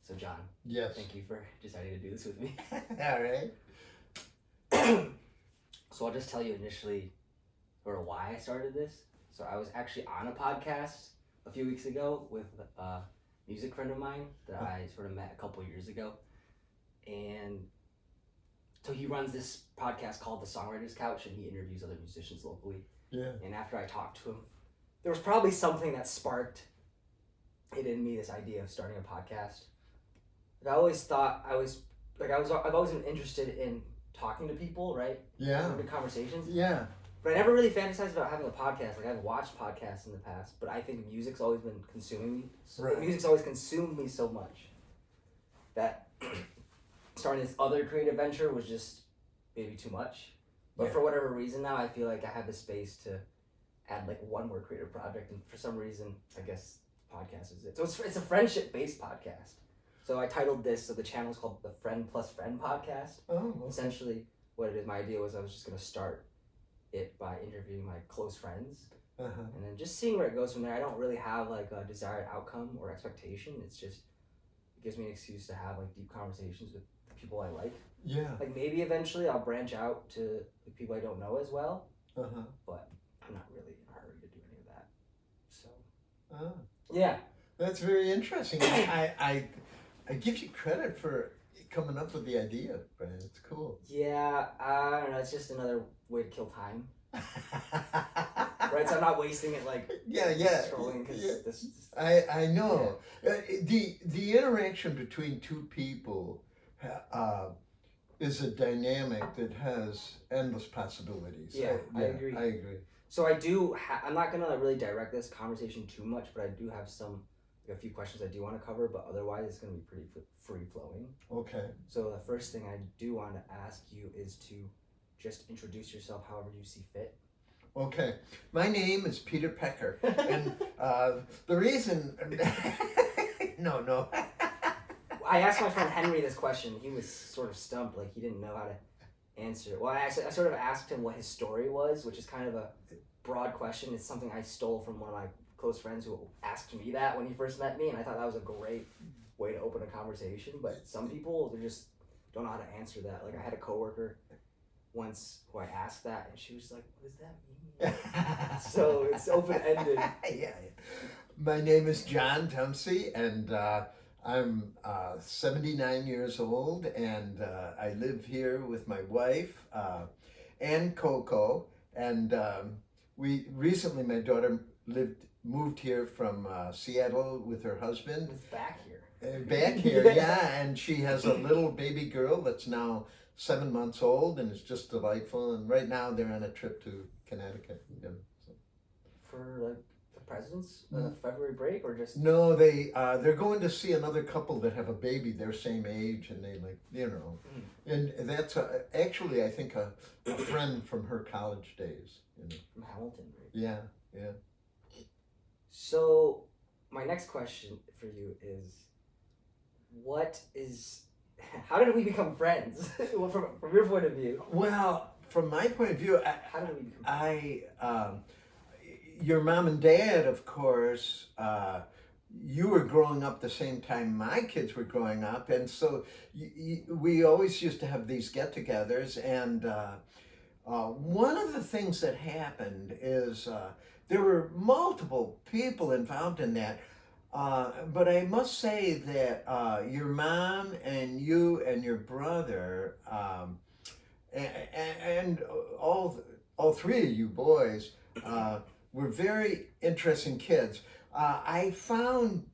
So John, Yes. thank you for deciding to do this with me. All right. So I'll just tell you initially or why I started this. So I was actually on a podcast a few weeks ago with a music friend of mine that I sort of met a couple years ago. And so he runs this podcast called The Songwriter's Couch, and he interviews other musicians locally. Yeah. And after I talked to him, there was probably something that sparked it in me, this idea of starting a podcast. Like I always thought I've always been interested in talking to people, right? Yeah. Having good conversations. Yeah. But I never really fantasized about having a podcast. Like I've watched podcasts in the past, but I think music's always been consuming me. Right. Music's always consumed me so much that starting this other creative venture was just maybe too much. But for whatever reason now, I feel like I have the space to add like one more creative project, and for some reason, I guess podcast is it. So it's a friendship-based podcast. So I titled this, so the channel is called the Friend Plus Friend Podcast. Oh. Okay. Essentially, what it is, my idea was I was just going to start it by interviewing my close friends, and then just seeing where it goes from there. I don't really have like a desired outcome or expectation. It's just, it gives me an excuse to have like deep conversations with the people I like. Yeah. Like maybe eventually I'll branch out to the people I don't know as well, but I'm not really in a hurry to do any of that. So, yeah. That's very interesting. I give you credit for coming up with the idea, Brian. It's cool. Yeah, I don't know. It's just another way to kill time. Right, so I'm not wasting it like scrolling because this. I know. Yeah. The interaction between two people is a dynamic that has endless possibilities. Yeah, I agree. I agree. So I'm not gonna really direct this conversation too much, but I do have a few questions I do want to cover, but otherwise it's gonna be pretty free flowing. Okay. So the first thing I do want to ask you is to just introduce yourself however you see fit. Okay, my name is Peter Pecker, and the reason, no. I asked my friend Henry this question. He was sort of stumped, like he didn't know how to answer it. Well, I sort of asked him what his story was, which is kind of a broad question. It's something I stole from one of my close friends who asked me that when he first met me, and I thought that was a great way to open a conversation. But some people, they just don't know how to answer that. Like I had a coworker once who I asked that, and she was like, "What does that mean?" So it's open-ended. Yeah. My name is John Dempsey, and I'm 79 years old, and I live here with my wife and Coco. And we recently, my daughter moved here from Seattle with her husband. It's back here. Back here, yeah, and she has a little baby girl that's now 7 months old, and it's just delightful. And right now they're on a trip to Connecticut. So. For like the president's February break, or just? No, they're going to see another couple that have a baby their same age, and they and that's actually I think a friend from her college days. From Hamilton, right? Yeah. So my next question for you is, how did we become friends? from your point of view. Well, from my point of view, how did we become friends? Your mom and dad, of course, you were growing up the same time my kids were growing up, and so we always used to have these get-togethers, and one of the things that happened is there were multiple people involved in that. But I must say that your mom and you and your brother and all three of you boys were very interesting kids. I found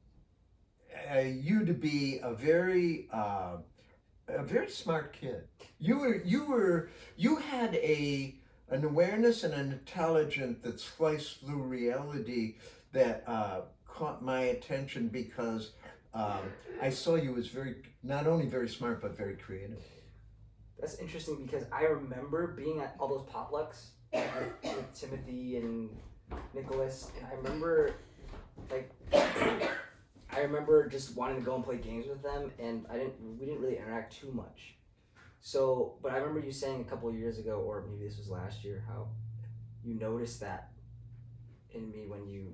you to be a very smart kid. You had an awareness and an intelligence that sliced through reality that caught my attention because I saw you as not only very smart but very creative. That's interesting because I remember being at all those potlucks with Timothy and Nicholas, and I remember just wanting to go and play games with them, and we didn't really interact too much. So, but I remember you saying a couple of years ago, or maybe this was last year, how you noticed that in me when you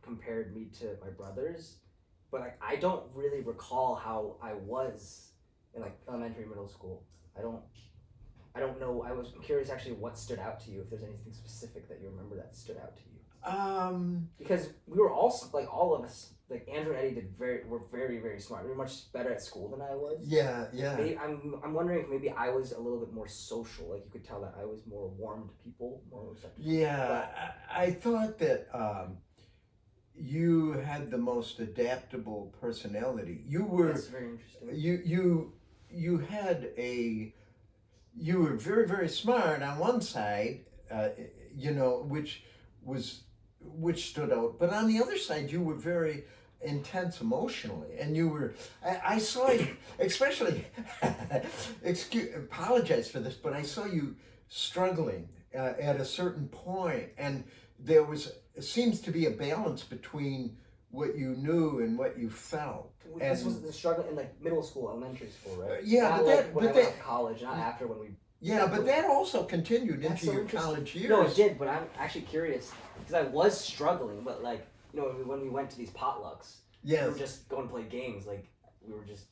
compared me to my brothers, but like I don't really recall how I was in like elementary, middle school. I don't. I don't know. I'm curious actually what stood out to you. If there's anything specific that you remember that stood out to you. Because we were all like all of us, like Andrew and Eddie were very very smart. We were much better at school than I was. Yeah, yeah. Maybe, I'm wondering if maybe I was a little bit more social. Like you could tell that I was more warm to people, more receptive. Yeah, I thought that you had the most adaptable personality. You were. That's very interesting. You had a. You were very very smart on one side, you know, which stood out. But on the other side, you were very intense emotionally, and you were. I saw you, especially. Apologize for this, but I saw you struggling at a certain point, and there was seems to be a balance between what you knew and what you felt. This was the struggle in like middle school, elementary school, right? Yeah, not but like that, when but I that, went to college, not after when we. yeah, but that also continued That's into so your interesting. college years. No, it did, but I'm actually curious because I was struggling, but like you know when we went to these potlucks, Yes. we were just going to play games, like we were just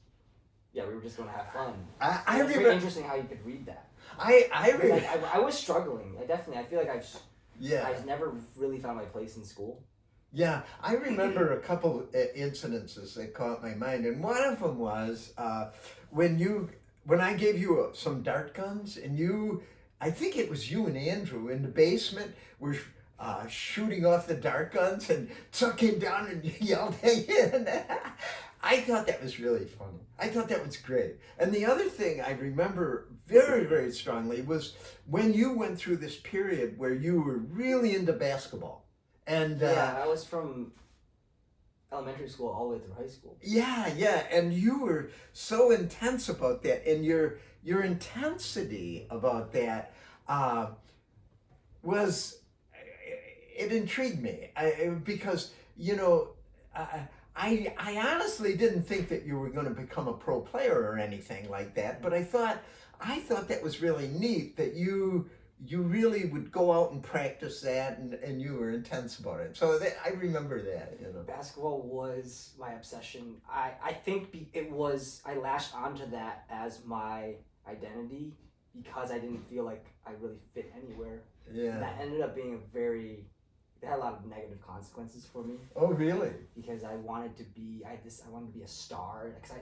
going to have fun. I It's remember. very interesting how you could read that. I Because, remember. like, I was struggling. I feel like Yeah. I've never really found my place in school. Yeah, I remember a couple incidences that caught my mind, and one of them was when I gave you some dart guns, and I think it was you and Andrew in the basement were shooting off the dart guns, and Chuck came down and yelled at you. And I thought that was really funny. I thought that was great. And the other thing I remember very, very strongly was when you went through this period where you were really into basketball. And Yeah, I was from elementary school all the way through high school. yeah, and you were so intense about that, and your intensity about that was it intrigued me because you know I honestly didn't think that you were going to become a pro player or anything like that, but I thought that was really neat that you really would go out and practice that, and you were intense about it. So I remember that, you know. Basketball was my obsession. I think I latched onto that as my identity because I didn't feel like I really fit anywhere. Yeah. That ended up being it had a lot of negative consequences for me. Oh, really? Because I wanted to be a star. Because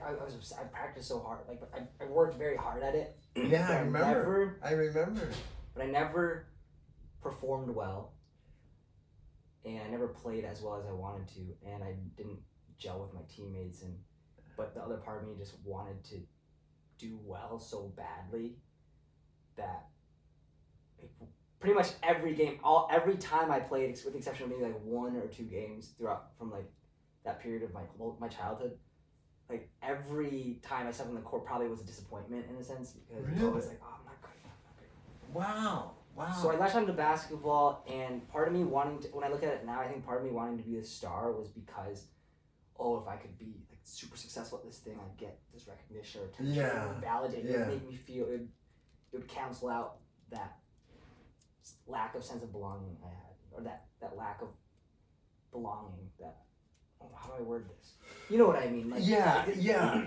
I practiced so hard. Like I worked very hard at it. Yeah, I remember. But I never performed well, and I never played as well as I wanted to, and I didn't gel with my teammates. But the other part of me just wanted to do well so badly that pretty much every game, every time I played, with the exception of maybe like 1 or 2 games throughout from like that period of my childhood, like every time I stepped on the court probably was a disappointment in a sense because Really? it's always like, oh, I'm not good. Wow. So I latched onto basketball, and part of me when I look at it now, I think part of me wanting to be a star was because, if I could be like super successful at this thing, I'd get this recognition or attention, Yeah. it would validate, it Yeah. would make me feel, it would cancel out that lack of sense of belonging I had, or that lack of belonging. How do I word this? You know what I mean? Like, Yeah.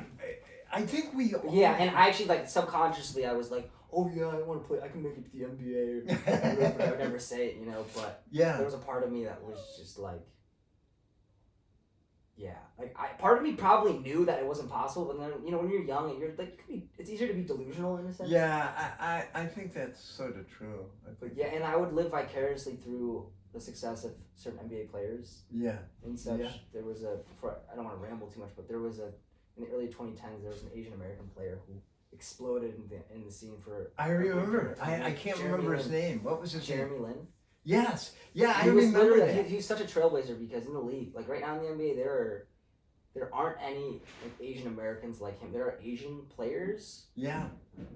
I think we. Yeah, and I actually like subconsciously I was like, oh yeah, I want to play. I can make it to the NBA. But I would never say it, you know. But Yeah. there was a part of me that was just like, yeah, like part of me probably knew that it wasn't possible. But then when you're young and you're like, it's easier to be delusional in a sense. Yeah, I think that's sort of true. Yeah, and I would live vicariously through the success of certain NBA players. Yeah. And such. Yeah. There was I don't want to ramble too much, but there was in the early 2010s, there was an Asian American player who exploded in the scene for. I remember. I can't remember his name. What was his name? Jeremy Lin. Yes. Yeah, I He was remember that. He's such a trailblazer because in the league, like right now in the NBA, there aren't any like, Asian Americans like him. There are Asian players. Yeah.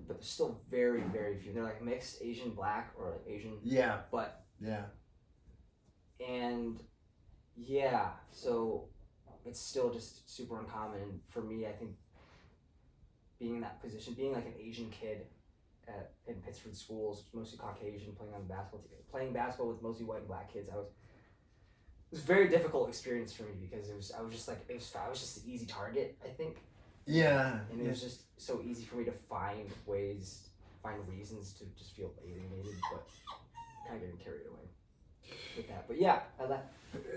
But there's still very, very few. They're like mixed Asian black or like Asian. Yeah. But. Yeah. And yeah, so it's still just super uncommon. And for me, I think being in that position, being like an Asian kid in Pittsford schools, mostly Caucasian, playing basketball with mostly white and black kids, was a very difficult experience for me because I was just an easy target, I think. Yeah. And it was just so easy for me to find reasons to just feel alienated, but kind of getting carried away with that. But yeah,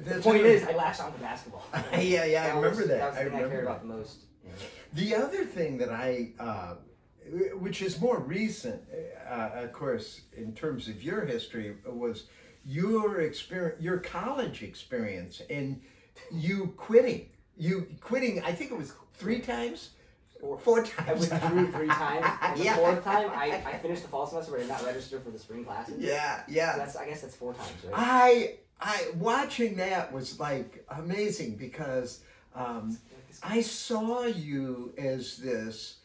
the point is, I latched on to basketball. Yeah, I remember that. That was the thing I cared about the most. Yeah. The other thing that which is more recent, of course, in terms of your history, was your experience, your college experience, and you quitting. I think it was 3 times? 4 times. I withdrew 3 times. And the 4th time, I finished the fall semester, but I did not register for the spring classes. Yeah. So I guess that's 4 times, right? I watching that was like amazing because I saw you as this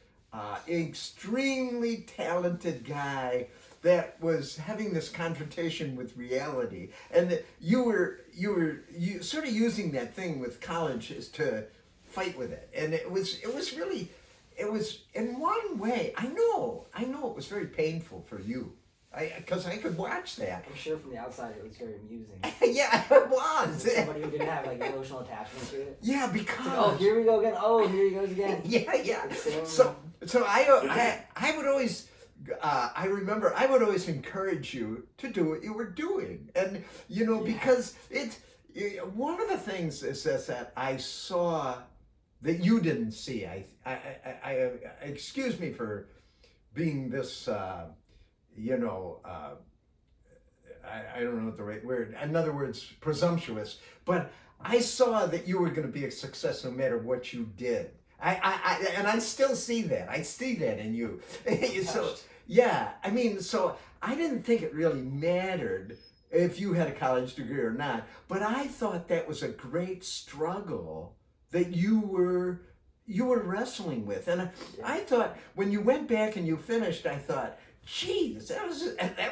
extremely talented guy that was having this confrontation with reality, and that you were sort of using that thing with college is to fight with it, and it was in one way. I know it was very painful for you. Because I could watch that. I'm sure from the outside it was very amusing. Yeah, it was. Somebody who didn't have like emotional attachment to it. Yeah, because oh, here we go again. Oh, here he goes again. Yeah. So I would always. I remember I would always encourage you to do what you were doing, and because one of the things is that I saw that you didn't see. I excuse me for being this. I don't know what the right word, in other words, presumptuous, but I saw that you were going to be a success no matter what you did. And I still see that. I see that in you. So, yeah, I mean, so I didn't think it really mattered if you had a college degree or not, but I thought that was a great struggle that you were wrestling with. And I thought when you went back and you finished, I thought, geez, that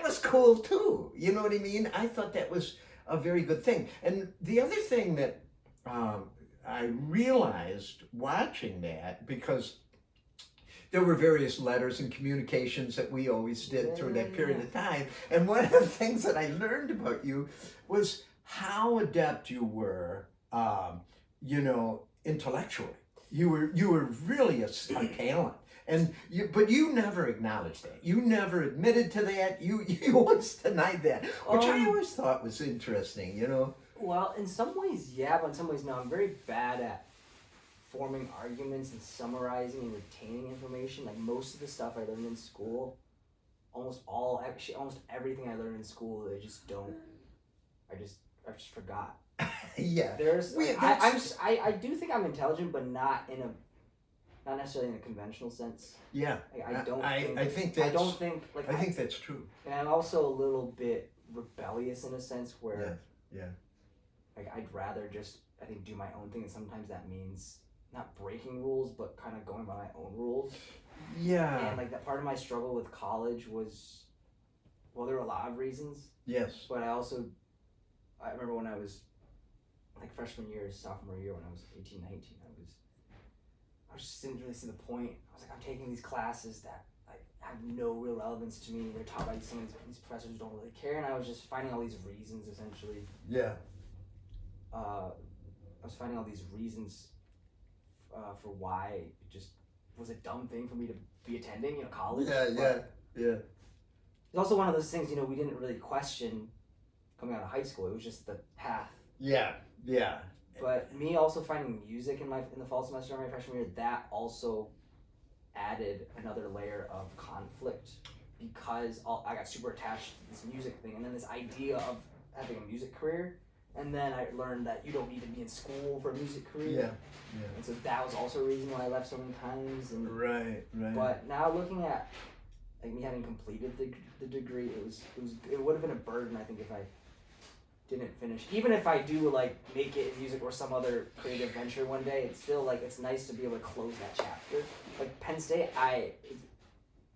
was cool too. You know what I mean? I thought that was a very good thing. And the other thing that I realized watching that, because there were various letters and communications that we always did through that period of time, and one of the things that I learned about you was how adept you were, intellectually. You were really a talent. But you never acknowledged that. You never admitted to that. You always denied that, which I always thought was interesting. Well, in some ways, yeah, but in some ways, no. I'm very bad at forming arguments and summarizing and retaining information. Like most of the stuff I learned in school, almost everything I learned in school, I just forgot. Yeah. I do think I'm intelligent, but not necessarily in a conventional sense. Yeah. I think that's true. And I'm also a little bit rebellious in a sense where like I'd rather just do my own thing, and sometimes that means not breaking rules but kind of going by my own rules. Yeah. And like that part of my struggle with college was, well, there were a lot of reasons. Yes. But I remember when I was like freshman year, sophomore year, when I was 18, 19, I just didn't really see the point. I was like, I'm taking these classes that have no real relevance to me. They're taught by some of these professors who don't really care, and I was just finding all these reasons, essentially. Yeah. I was finding all these reasons for why it just was a dumb thing for me to be attending, college. Yeah. It's also one of those things, we didn't really question coming out of high school. It was just the path. Yeah. But me also finding music in the fall semester of my freshman year, that also added another layer of conflict, because I got super attached to this music thing, and then this idea of having a music career, and then I learned that you don't need to be in school for a music career. Yeah. And so that was also a reason why I left so many times. And Right. But now looking at like me having completed the degree, it would have been a burden, I think, if I didn't finish. Even if I do like make it in music or some other creative venture one day, it's still it's nice to be able to close that chapter. Like Penn State,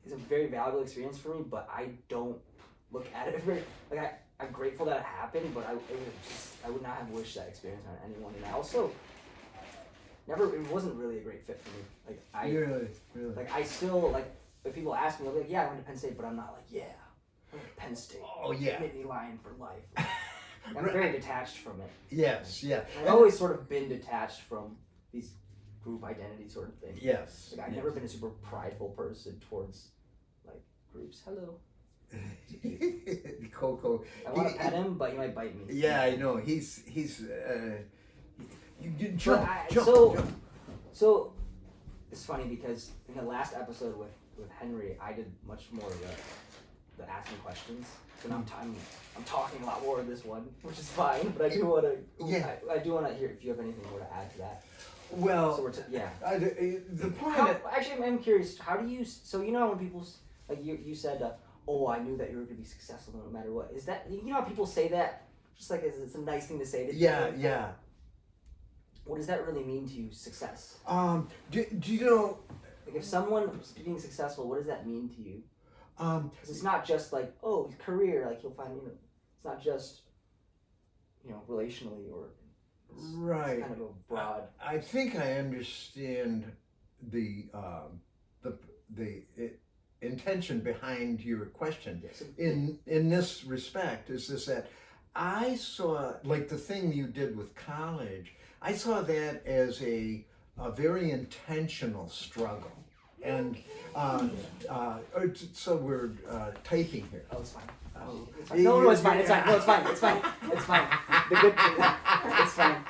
is a very valuable experience for me, but I don't look at it very I'm grateful that it happened, but I would not have wished that experience on anyone. And I also it wasn't really a great fit for me. Really. Like I still if people ask me, I'll be like, yeah, I went to Penn State, but I'm not like, yeah, I went to Penn State. Oh yeah. Whitney line for life. I'm very detached from it. Yes, yeah. I've always sort of been detached from these group identity sort of thing. Yes. Like I've never been a super prideful person towards like groups. Hello. Coco. I want to pet him, but he might bite me. Yeah, I know. He's you jump, So it's funny because in the last episode with Henry, I did much more of the asking questions. So now I'm talking a lot more in this one, which is fine. But I do want to. Yeah. I do want to hear if you have anything more to add to that. Well, So the point. Actually, I'm curious. How do you? So you know when people like you said, "Oh, I knew that you were going to be successful no matter what." Is that you know how people say that? Just like it's a nice thing to say to people. Yeah. What does that really mean to you, success? Do you know? Like if someone's being successful, what does that mean to you? Because it's not just like, oh, his career, like you'll find, it's not just, relationally or right. It's kind of a broad. I think I understand the intention behind your question. Yes. In this respect, is that I saw like the thing you did with college. I saw that as a very intentional struggle. And so we're typing here. Oh, it's fine. Oh. No, it's fine. It's fine. No, it's fine. It's fine. It's fine. The good thing. It's fine.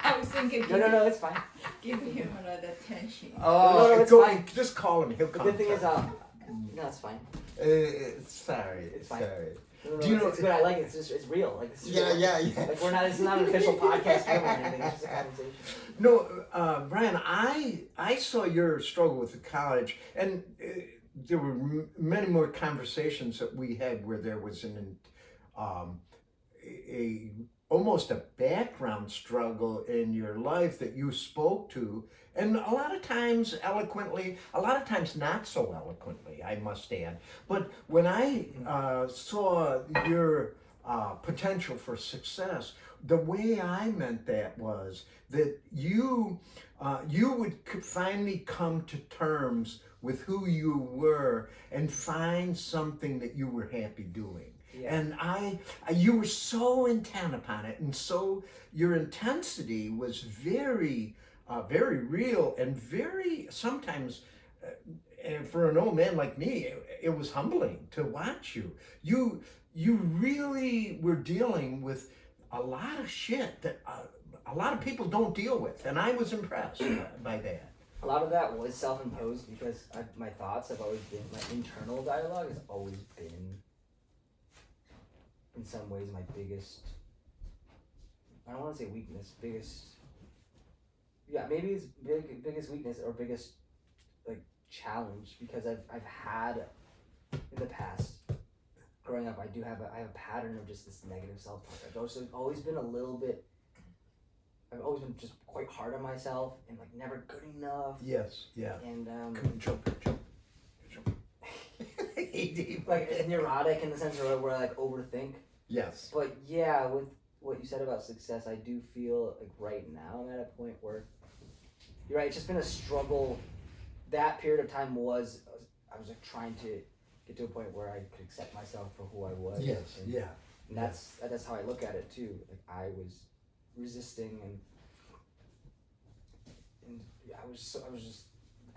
I was thinking. No, it's fine. Give him another attention. Oh, no, it's fine. Just call him. He'll The come. good thing is, no, it's fine. Sorry. It's fine. Sorry. No, Do you know? It's good. I like it. It's real. Like it's real. Yeah. Like we're not. It's not an official podcast or anything. It's just a conversation. No, Brian, I saw your struggle with the college, and there were many more conversations that we had where there was almost a background struggle in your life that you spoke to, and a lot of times eloquently, a lot of times not so eloquently, I must add. But when I saw your potential for success, the way I meant that was that you would finally come to terms with who you were and find something that you were happy doing. Yeah. And you were so intent upon it, and so your intensity was very, very real and very sometimes. And for an old man like me, it was humbling to watch you. You really were dealing with a lot of shit that a lot of people don't deal with, and I was impressed by that. A lot of that was self-imposed because my thoughts have always been, my internal dialogue has always been, in some ways, my biggest, I don't want to say weakness, maybe it's biggest weakness or biggest, challenge, because I've had, in the past, growing up, I have a pattern of just this negative self-talk. I've always been I've always been just quite hard on myself and never good enough. Yes, yeah. And Jump. neurotic in the sense where I overthink. Yes. But yeah, with what you said about success, I do feel like right now I'm at a point where you're right. It's just been a struggle. That period of time I was trying to get to a point where I could accept myself for who I was. Yes. And that's how I look at it too. Like I was resisting and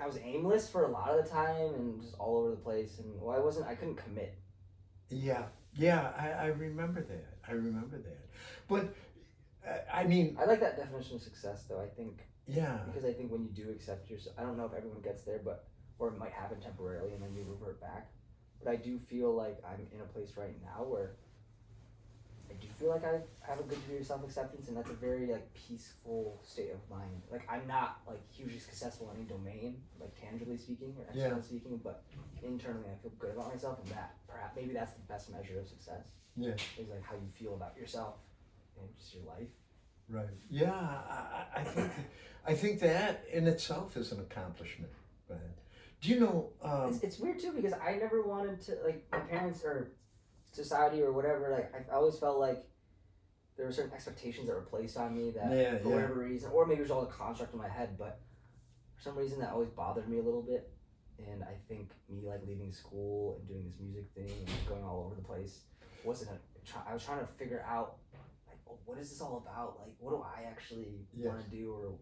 I was aimless for a lot of the time and just all over the place, and I couldn't commit. Yeah, I remember that. But I mean, I like that definition of success though. I think because I think when you do accept yourself, I don't know if everyone gets there, or it might happen temporarily and then you revert back. But I do feel like I'm in a place right now where I do feel like I have a good degree of self-acceptance, and that's a very peaceful state of mind. I'm not hugely successful in any domain, tangibly speaking or externally speaking, but internally I feel good about myself, and that perhaps maybe that's the best measure of success. Yeah. Is how you feel about yourself and just your life. Right. Yeah, I think that in itself is an accomplishment. But do you know? It's weird too because I never wanted to my parents or society or whatever. I always felt like there were certain expectations that were placed on me that for whatever reason, or maybe it was all a construct in my head, but for some reason that always bothered me a little bit. And I think me leaving school and doing this music thing and going all over the place wasn't a I was trying to figure out like, oh, what is this all about? Like, what do I actually want to do, or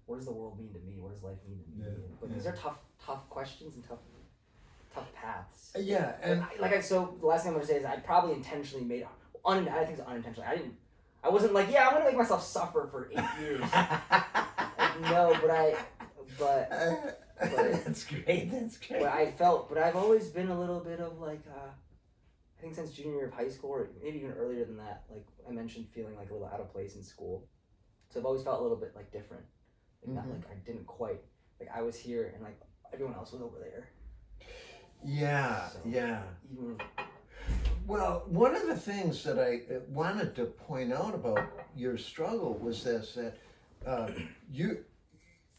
what does the world mean to me? What does life mean to me? But these are tough questions and tough paths. Yeah, and so the last thing I'm gonna say is I probably intentionally made I think it's unintentionally. I wasn't like, yeah, I'm gonna make myself suffer for 8 years. Like, no, but that's great. but I've always been a little bit of like, I think since junior year of high school, or maybe even earlier than that, like I mentioned, feeling like a little out of place in school. So I've always felt a little bit like different. Like, not like I didn't quite, like I was here and like everyone else was over there. Yeah, So, yeah. Even, well, one of the things that I wanted to point out about your struggle was this, that you,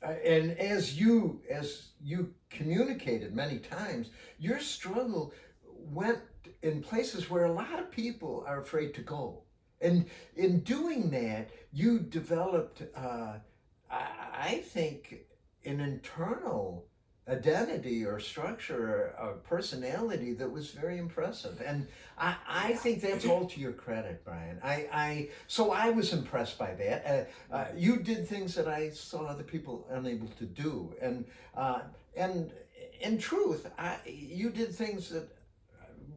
and as you communicated many times, your struggle went in places where a lot of people are afraid to go. And in doing that, you developed, I think, an internal identity or structure or personality that was very impressive. And I think that's all to your credit, Brian. So I was impressed by that. You did things that I saw other people unable to do. And in truth, you did things that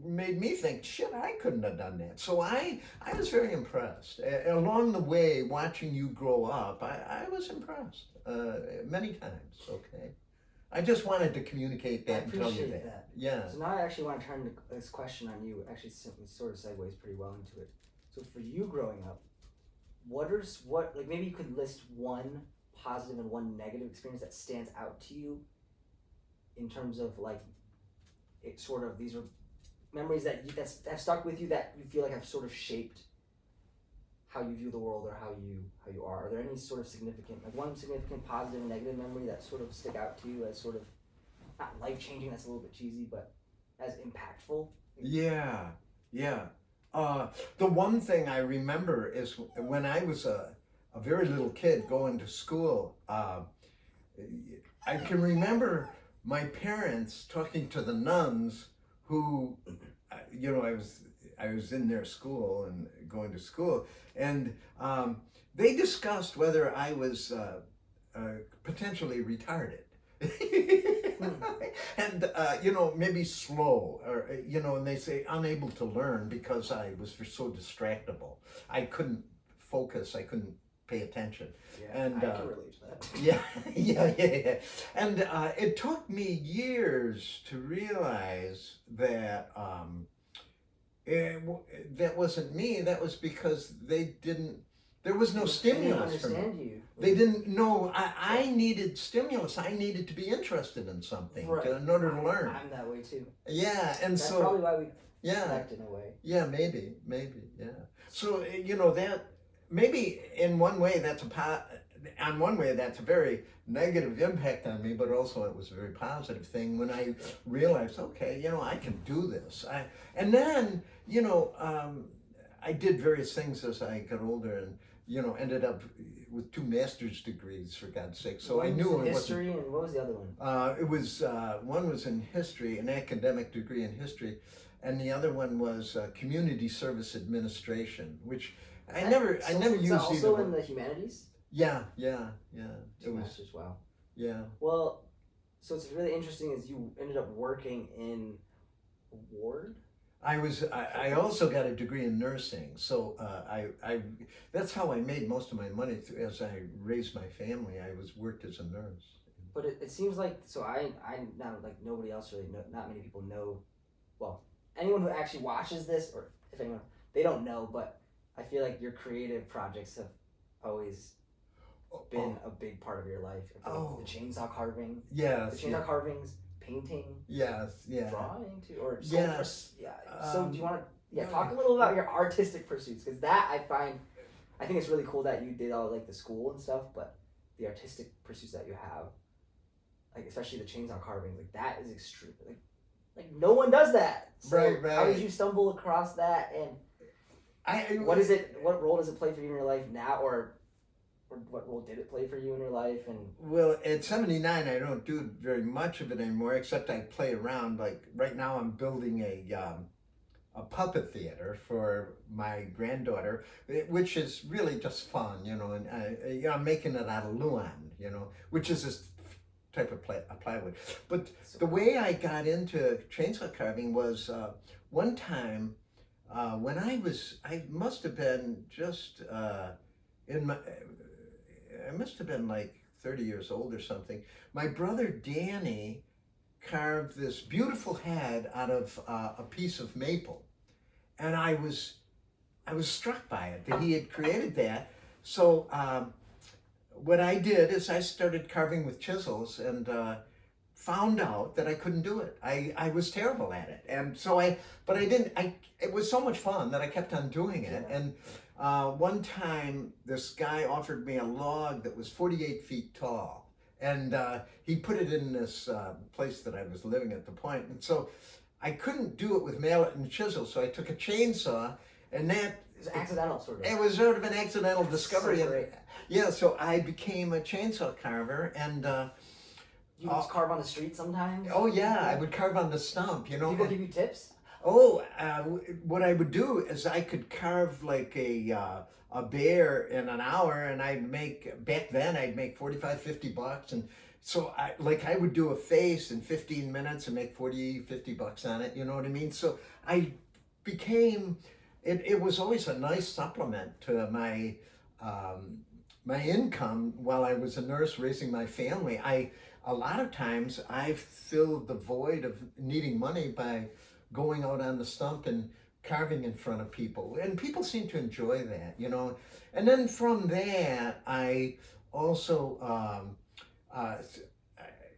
made me think, shit, I couldn't have done that. So I was very impressed. Along the way, watching you grow up, I was impressed many times, okay? I just wanted to communicate that and tell you that. Yeah. So now I actually want to turn this question on you. Actually, sort of segues pretty well into it. So for you growing up, like maybe you could list one positive and one negative experience that stands out to you in terms of like, it sort of, these are memories that have stuck with you that you feel like have sort of shaped how you view the world or how you are. Are there any sort of significant, like one significant positive and negative memory that sort of stick out to you as sort of, not life-changing, that's a little bit cheesy, but as impactful? Yeah. The one thing I remember is when I was a very little kid going to school, I can remember my parents talking to the nuns who, I was in their school and going to school, and they discussed whether I was potentially retarded. And maybe slow, or and they say unable to learn because I was so distractible. I couldn't focus. I couldn't pay attention. Yeah, and I can relate to that. yeah. And it took me years to realize that that wasn't me. That was because there was no stimulus for me. You. They didn't know. I needed stimulus. I needed to be interested in something in order to learn. I'm that way too. Yeah, and that's probably why we connect in a way. Yeah, maybe, yeah. So that maybe in one way that's a very negative impact on me, but also it was a very positive thing when I realized, okay, I can do this. And then I did various things as I got older, and ended up with 2 master's degrees, for God's sake. So I knew it history, and what was the other one? It was one was in history, an academic degree in history, and the other one was community service administration, which I never used either. Also in the humanities? Yeah. 2 masters, wow. Yeah. Well, so it's really interesting is you ended up working in a ward? I also got a degree in nursing, so I that's how I made most of my money as I raised my family. I worked as a nurse. But it seems like, so I now, like nobody else really know, not many people know, well, anyone who actually watches this, or if anyone, they don't know, but I feel like your creative projects have always been a big part of your life. The chainsaw carving. Yes. The chainsaw carvings, painting. Yes. Yeah. Drawing too, or yes. Yeah. So do you want to talk a little about your artistic pursuits? Because that I think it's really cool that you did all like the school and stuff, but the artistic pursuits that you have, like especially the chainsaw carving, like that is extreme. Like no one does that. So right. How did you stumble across that, and what is it? What role does it play for you in your life now, or what role did it play for you in your life? And well, at 79, I don't do very much of it anymore, except I play around. Like right now, I'm building a puppet theater for my granddaughter, which is really just fun, you know. And I'm making it out of luan, you know, which is this type of plywood. But the way I got into chainsaw carving was one time when I must have been just in my, I must have been like 30 years old or something. My brother Danny carved this beautiful head out of a piece of maple, and I was struck by it that he had created that. So what I did is I started carving with chisels and found out that I couldn't do it. I was terrible at it, and so but I didn't. It was so much fun that I kept on doing it. Yeah. And one time, this guy offered me a log that was 48 feet tall, and he put it in this place that I was living at the point, and so I couldn't do it with mallet and chisel. So I took a chainsaw, and that It was accidental, sort of. it was sort of an accidental discovery. So great. Yeah, so I became a chainsaw carver, and You just carve on the street sometimes? oh yeah, I would carve on the stump, you know. People give you tips? Oh, what I would do is I could carve like a bear in an hour, and back then I'd make 45, $50, and so I would do a face in 15 minutes and make 40, $50 on it, you know what I mean? So I became, it was always a nice supplement to my income while I was a nurse raising my family. A lot of times I filled the void of needing money by going out on the stump and carving in front of people, and people seem to enjoy that, you know. And then from that, I also,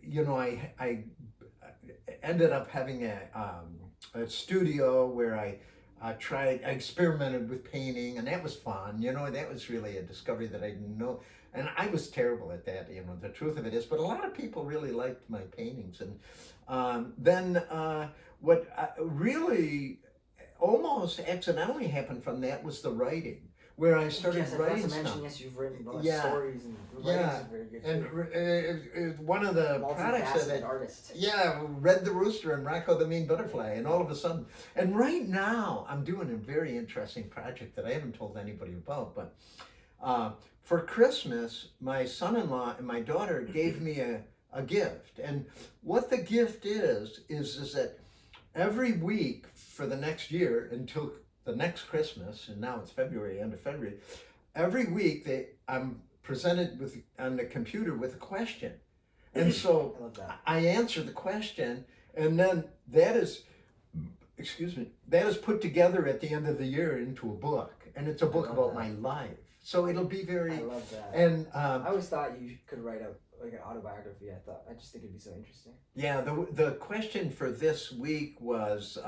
you know, I ended up having a studio where I experimented with painting, and that was fun. You know, that was really a discovery that I didn't know. And I was terrible at that, you know, the truth of it is. But a lot of people really liked my paintings. And then what really almost accidentally happened from that was the writing, where I started yes, writing I mention, stuff. yes, you've written a lot of Yeah. stories, and writing Yeah. is very good And too. one of the products of Multifaceted it, artist. yeah, Red the Rooster and Rocco the Mean Butterfly, and all of a sudden, and right now I'm doing a very interesting project that I haven't told anybody about, but for Christmas, my son-in-law and my daughter gave me a gift, and what the gift is that every week for the next year until the next Christmas, and now it's February, end of February, every week I'm presented on the computer with a question. And so I love that. I answer the question, and then that is put together at the end of the year into a book. And it's a book love about that. my life. So it'll be very, I love that. and I always thought you could write like an autobiography. I just think it'd be so interesting. yeah, the question for this week was,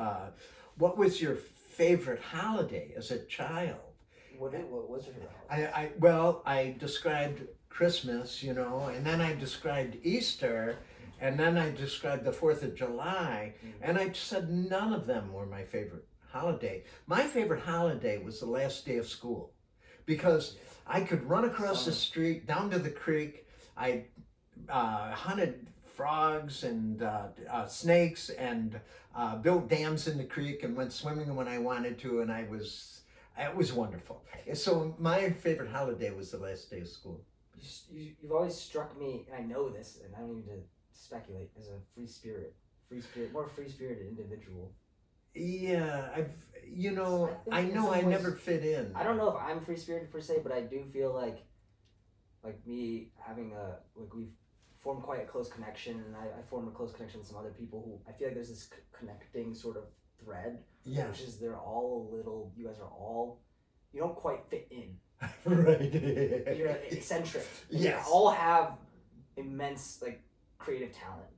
what was your favorite holiday as a child? What was your favorite holiday? I described Christmas, you know, and then I described Easter, and then I described the 4th of July, and I said none of them were my favorite holiday. My favorite holiday was the last day of school, because I could run across the street down to the creek. I hunted frogs and snakes, and built dams in the creek, and went swimming when I wanted to, and it was wonderful. So my favorite holiday was the last day of school. You've always struck me, and I know this, and I don't need to speculate, as a more free-spirited individual. Yeah, I think know in I some never ways- fit in. I don't know if I'm free-spirited per se, but I do feel like me having we've formed quite a close connection, and I formed a close connection with some other people who I feel like there's this connecting sort of thread, Yeah. which is you guys are all, you don't quite fit in. Right. You're eccentric. And Yes. You all have immense creative talent.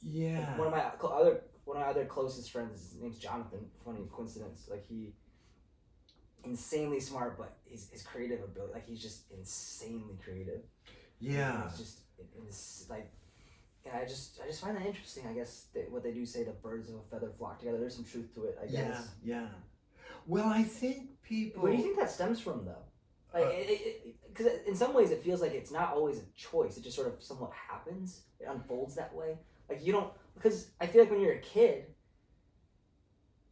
Yeah. One of my other closest friends, his name's Jonathan. Funny coincidence. He insanely smart, but his creative ability, he's just insanely creative. Yeah. He's just and I just find that interesting. I guess what they do say, the birds of a feather flock together. There's some truth to it, I guess. Yeah. Well, I think people. Where do you think that stems from, though? Because in some ways it feels like it's not always a choice. It just sort of somewhat happens. It unfolds that way. You don't, because I feel like when you're a kid,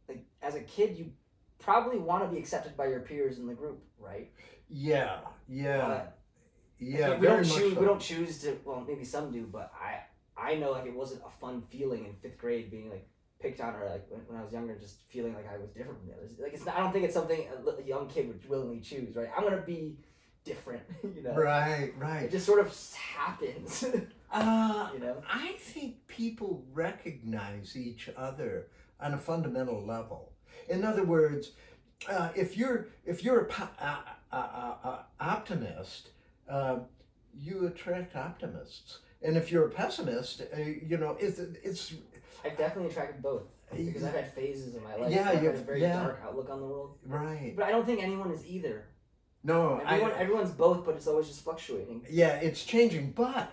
like as a kid, you probably want to be accepted by your peers in the group, right? Yeah, yeah, we very don't much choose. so. We don't choose to. Well, maybe some do, but I know like it wasn't a fun feeling in fifth grade being like picked on, or like when I was younger, just feeling like I was different from the others. Like it's not, I don't think it's something a young kid would willingly choose, right? I'm gonna be different, you know. Right, It right. just sort of happens, you know. I think people recognize each other on a fundamental level. In other words, if you're a optimist, you attract optimists, and if you're a pessimist, it's I've definitely attracted both because I've had phases in my life. Yeah, where I've you- had a very yeah. dark outlook on the world, right. but I don't think anyone is either. No, Everyone's both, but it's always just fluctuating. yeah, it's changing, but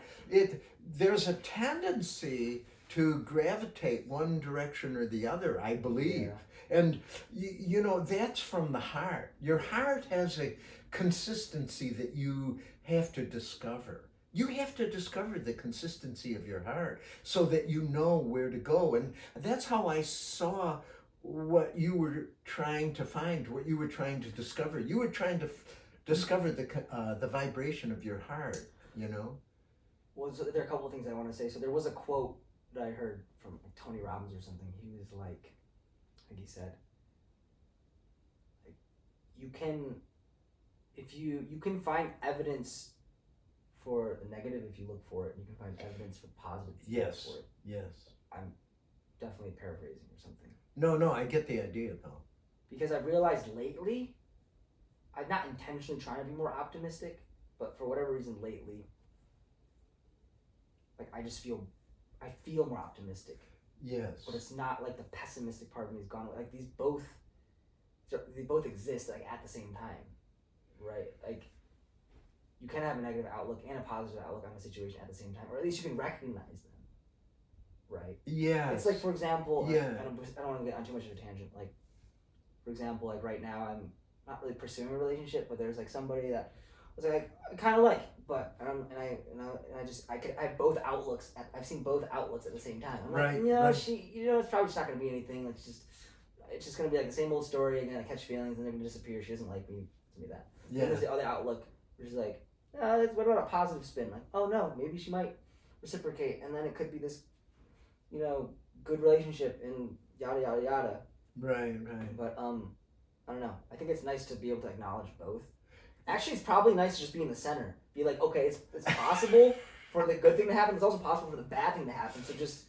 there's a tendency to gravitate one direction or the other, I believe. And that's from the heart. Your heart has a consistency that you have to discover. You have to discover the consistency of your heart so that you know where to go. And that's how I saw what you were trying to find, what you were trying to discover. You were trying to discover the vibration of your heart, you know? Well, so there are a couple of things I want to say. So there was a quote that I heard from like, Tony Robbins or something. He was like, I think he said, like, you can find evidence for the negative if you look for it, and you can find evidence for positive if you look Yes, for it. yes. I'm definitely paraphrasing or something. No, I get the idea though. Because I've realized lately, I'm not intentionally trying to be more optimistic, but for whatever reason lately, like I feel more optimistic. Yes. But it's not like the pessimistic part of me is gone. Like they both exist like at the same time, right? Like you can have a negative outlook and a positive outlook on a situation at the same time, or at least you can recognize them, right? Yeah. It's like, for example, Yeah. I don't want to get on too much of a tangent. Like, for example, like right now I'm not really pursuing a relationship, but there's like somebody that was like I kind of like, but I have both outlooks. I've seen both outlooks at the same time. I'm like, Right, right. right. It's probably just not gonna be anything. It's just gonna be like the same old story again. I catch feelings and they're gonna disappear. She doesn't like me. To me that. Yeah. Then there's the other outlook, which is like, what about a positive spin? Like, oh no, maybe she might reciprocate, and then it could be this, good relationship and yada yada yada. Right. But I don't know. I think it's nice to be able to acknowledge both. Actually, it's probably nice to just be in the center. Be like, okay, it's possible for the good thing to happen. It's also possible for the bad thing to happen. So just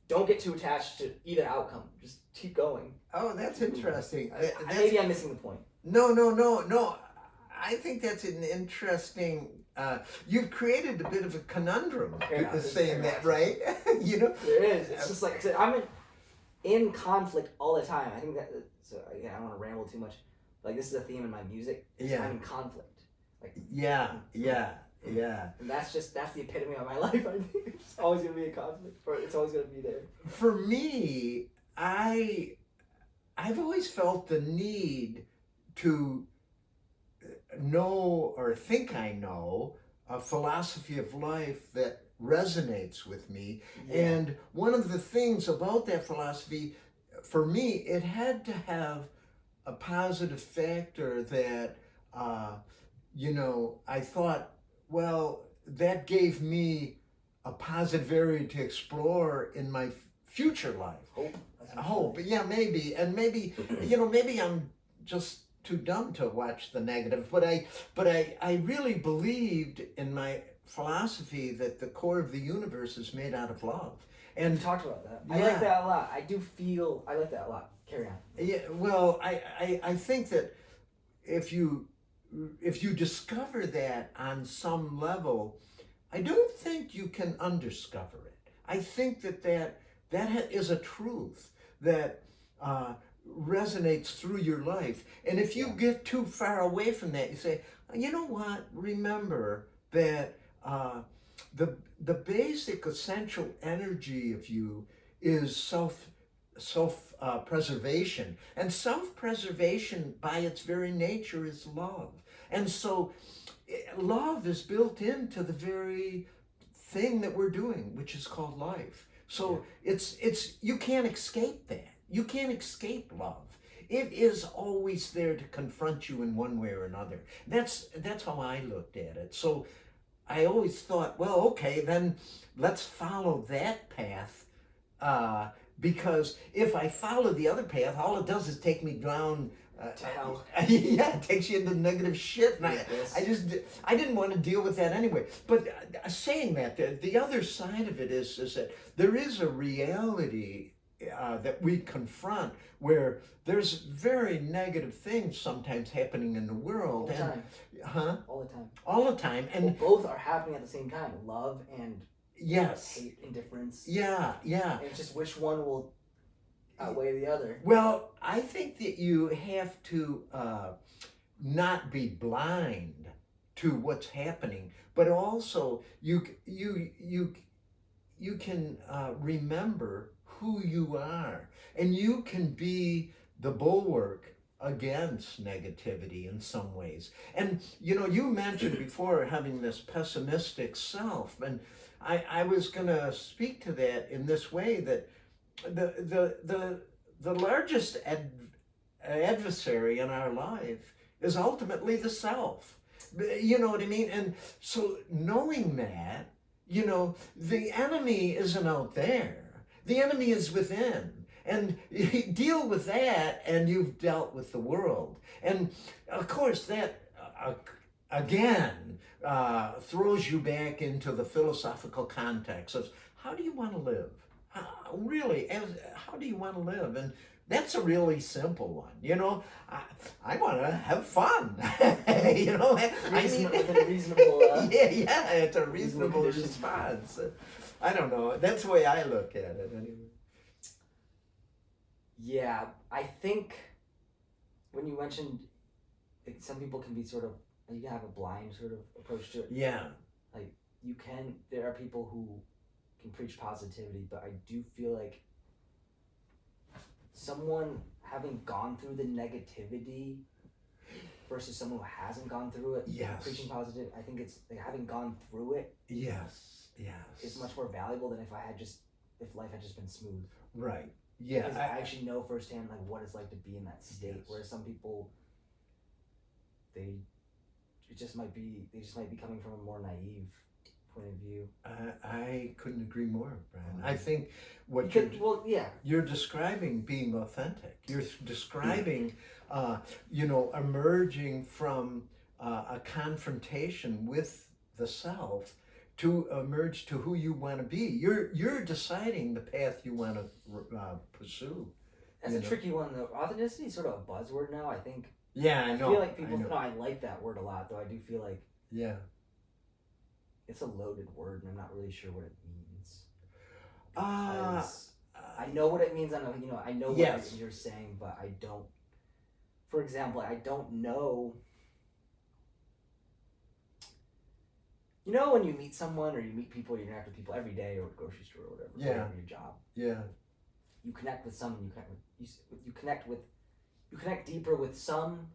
don't get too attached to either outcome. Just keep going. Oh, that's interesting. Maybe I'm missing the point. No. I think that's an interesting. You've created a bit of a conundrum saying that, right? There is. It's just like I said, I'm in conflict all the time. I think that. So again, I don't want to ramble too much. Like this is a theme in my music. Yeah. I'm in conflict. Like. Yeah. And that's the epitome of my life. I think it's always gonna be a conflict. It's always gonna be there. For me, I've always felt the need to know or think I know a philosophy of life that resonates with me. Yeah. And one of the things about that philosophy, for me, it had to have a positive factor that, I thought, well, that gave me a positive area to explore in my future life. Hope, yeah, maybe. And maybe, maybe I'm just too dumb to watch the negative, but I really believed in my philosophy that the core of the universe is made out of love. And we talked about that. Yeah. I like that a lot. I like that a lot. Carry on. Yeah, well, I think that if you discover that on some level, I don't think you can undiscover it. I think that is a truth that resonates through your life. And if you get too far away from that, you say, you know what? Remember that the basic essential energy of you is self-preservation, and self-preservation by its very nature is love. And so love is built into the very thing that we're doing, which is called life. So it's you can't escape that. You can't escape love. It is always there to confront you in one way or another. That's how I looked at it. So I always thought, well, okay, then let's follow that path. Because if I follow the other path, all it does is take me down To hell. Yeah, it takes you into negative shit. And Yes. I didn't want to deal with that anyway. But saying that, the other side of it is that there is a reality that we confront where there's very negative things sometimes happening in the world. All the time. Huh? All the time. All the time. And Well, both are happening at the same time. Love and yes. hate, indifference. Yeah, yeah. And it's just which one will outweigh the other. Well, I think that you have to not be blind to what's happening, but also you can remember who you are, and you can be the bulwark against negativity in some ways. And you mentioned before having this pessimistic self, and I was going to speak to that in this way, that the largest adversary in our life is ultimately the self. You know what I mean? And so knowing that, the enemy isn't out there. The enemy is within. And deal with that, and you've dealt with the world. And of course, that again throws you back into the philosophical context of how do you want to live? How do you want to live? And that's a really simple one. I want to have fun. Within a reasonable. Yeah, it's a reasonable condition. response. I don't know. That's the way I look at it, anyway. Yeah, I think when you mentioned some people can be you can have a blind sort of approach to it. Yeah. There are people who can preach positivity, but I do feel like someone having gone through the negativity versus someone who hasn't gone through it, yes, preaching positive, I think it's like having gone through it. Yes. Is much more valuable than if life had just been smooth. Right. Yeah. Because I actually know firsthand what it's like to be in that state. Yes. Whereas some people, they just might be coming from a more naive point of view. I couldn't agree more, Brian. I think you're describing being authentic. You're describing, emerging from a confrontation with the self to emerge to who you want to be. You're deciding the path you want to pursue. That's a tricky one, though. Authenticity is sort of a buzzword now, I think. Yeah, I know. I feel like people. No, I like that word a lot, though. I do feel like. Yeah. It's a loaded word, and I'm not really sure what it means. I know what it means. I know what you're saying, but I don't. For example, I don't know. When you meet someone or you meet people, you interact with people every day or at the grocery store or whatever. Yeah. Or your job. Yeah. You connect with some. You connect deeper with some,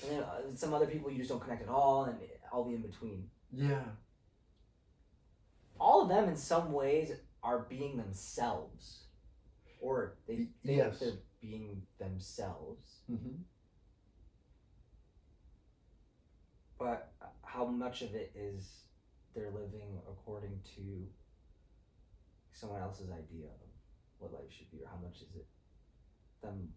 and then some other people you just don't connect at all, and all the in between. Yeah. All of them in some ways are being themselves, or they think they're being themselves. Mm-hmm. But how much of it is they're living according to someone else's idea of what life should be, or how much is it them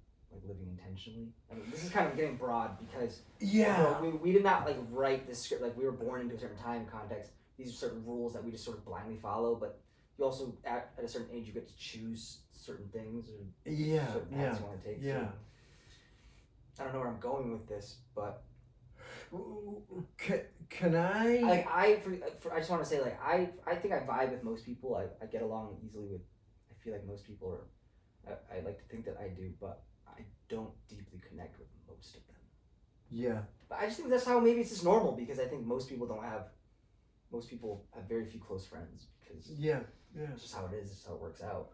living intentionally? I mean, this is kind of getting broad because we did not write this script. We were born into a certain time context. These are certain rules that we just sort of blindly follow. But you also at a certain age you get to choose certain things or certain paths you want to take. Yeah. So, I don't know where I'm going with this, but can I? I just want to say I think I vibe with most people. I get along easily with. I feel like most people are. I like to think that I do, but I don't deeply connect with most of them. Yeah. But I just think that's how maybe it's just normal because I think most people have very few close friends because it's just how it is. It's how it works out.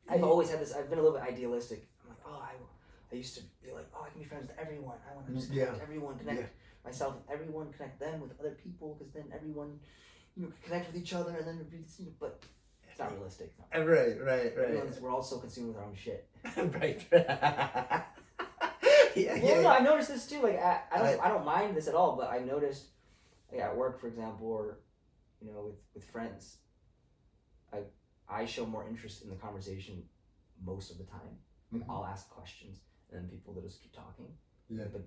I've always had this. I've been a little bit idealistic. I'm like, I used to be like, I can be friends with everyone. I want to just connect everyone, connect myself with everyone, connect them with other people, because then everyone, can connect with each other, and then but it's not realistic. No. Right. We're all so consumed with our own shit. Right. No, I noticed this too. Like I don't mind this at all, but I noticed like at work, for example, or with friends, I show more interest in the conversation most of the time. Mhm. I'll ask questions, and then people will just keep talking. Yeah. But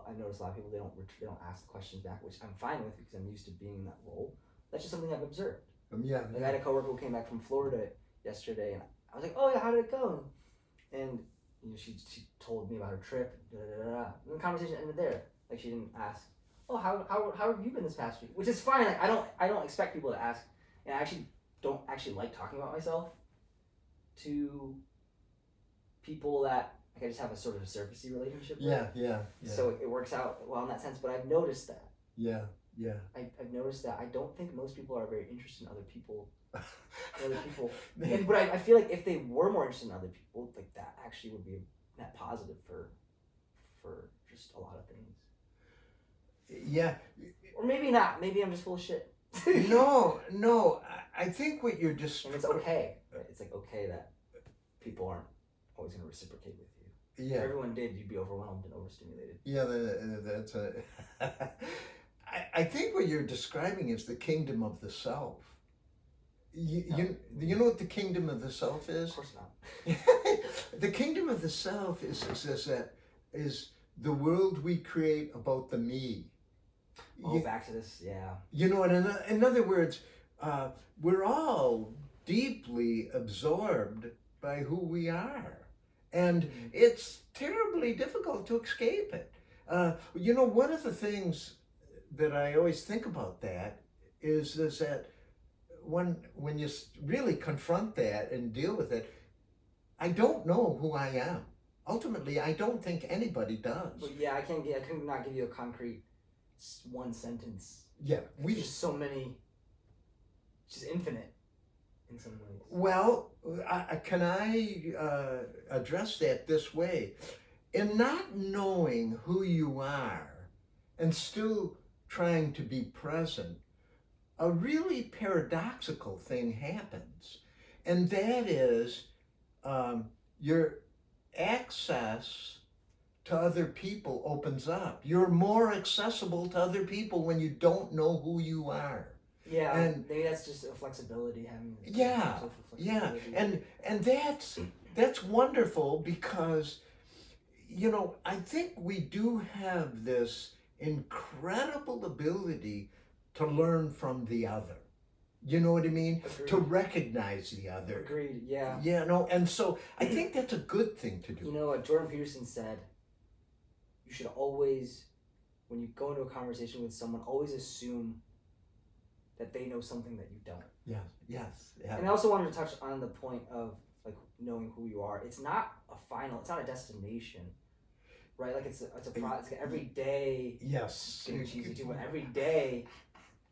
I've noticed a lot of people they don't ask the questions back, which I'm fine with because I'm used to being in that role. That's just something I've observed. Yeah. Like I had a coworker who came back from Florida yesterday, and I was like, "Oh yeah, how did it go?" And she told me about her trip. And the conversation ended there. Like she didn't ask, "Oh, how have you been this past week?" Which is fine. Like I don't expect people to ask, and I actually don't like talking about myself to people that like I just have a sort of surfacey relationship with. Yeah. So it works out well in that sense. But I've noticed that. Yeah. I've noticed that I don't think most people are very interested in other people. But I feel like if they were more interested in other people, like that actually would be a net positive for just a lot of things. Yeah. Or maybe not. Maybe I'm just full of shit. No. I think what you're just. And it's okay. Right? It's like okay that people aren't always going to reciprocate with you. Yeah. If everyone did, you'd be overwhelmed and overstimulated. Yeah, that's a. I think what you're describing is the kingdom of the self. You know what the kingdom of the self is? Of course not. The kingdom of the self is the world we create about the me. Back to this, yeah. You know, and in other words, we're all deeply absorbed by who we are, and it's terribly difficult to escape it. One of the things that I always think about that is that when you really confront that and deal with it, I don't know who I am. Ultimately, I don't think anybody does. Well, yeah, I could not give you a concrete one sentence. Yeah, There's just so many. It's just infinite in some ways. Well, can I address that this way? In not knowing who you are and still trying to be present, a really paradoxical thing happens. And that is your access to other people opens up. You're more accessible to other people when you don't know who you are. Yeah, and maybe that's just a flexibility having. Yeah, and that's wonderful because, I think we do have this incredible ability to learn from the other. You know what I mean? Agreed. To recognize the other. Agreed. Yeah. Yeah. No. And so I think that's a good thing to do. You know what Jordan Peterson said? You should always, when you go into a conversation with someone, always assume that they know something that you don't. Yes. And I also wanted to touch on the point of like knowing who you are. It's not it's not a destination, right? Like it's like every day. Yes. Getting cheesy too, but every day.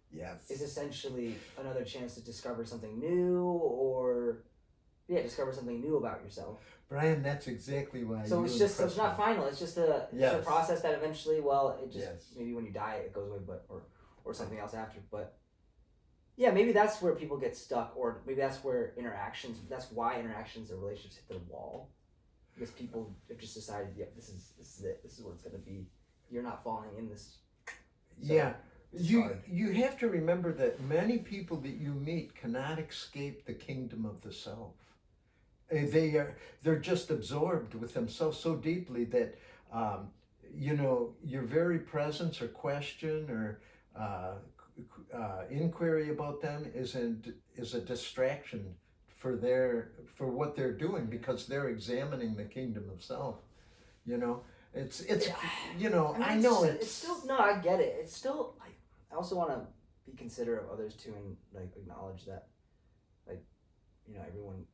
Yes. Is essentially another chance to discover something new, or discover something new about yourself. Brian, that's exactly why. So it's not final. It's just a process that eventually, maybe when you die it goes away, or something else after. But yeah, maybe that's where people get stuck, or maybe that's where that's why interactions or relationships hit the wall, because people have just decided, this is it. This is what it's gonna be. You're not falling in this. So, yeah. You have to remember that many people that you meet cannot escape the kingdom of the self. They're just absorbed with themselves so deeply that your very presence or question or inquiry about them is a distraction for what they're doing, because they're examining the kingdom of self. It's I know it's still no, I get it. It's still like I also want to be considerate of others too, and like acknowledge that everyone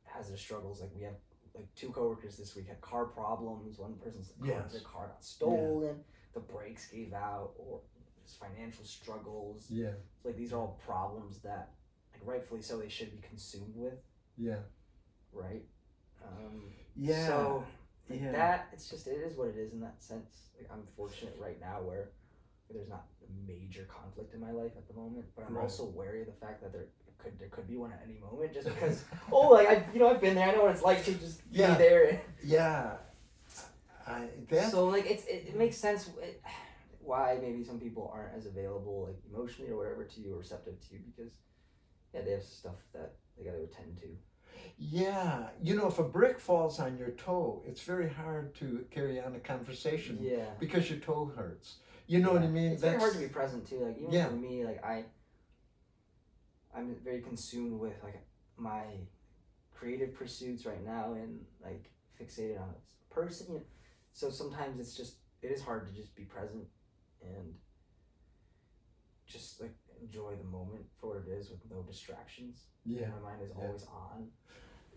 has their struggles. Like we have like 2 coworkers this week had car problems. One person's their car got stolen, the brakes gave out, or just financial struggles. Yeah. So like these are all problems that like rightfully so they should be consumed with. Yeah. Right. Yeah. So that it is what it is in that sense. Like I'm fortunate right now where there's not a major conflict in my life at the moment, but I'm also wary of the fact that there there could be one at any moment, just because like I've been there. I know what it's like to just be there. Yeah. So like it makes sense why maybe some people aren't as available like emotionally or whatever to you or receptive to you, because they have stuff that they got to attend to. Yeah, if a brick falls on your toe, it's very hard to carry on a conversation. Yeah. Because your toe hurts. You know what I mean? It's very hard to be present too. Like even for me, like I'm very consumed with like my creative pursuits right now and like fixated on a person. So sometimes it is hard to just be present and just like enjoy the moment for what it is with no distractions. Yeah. My mind is always on.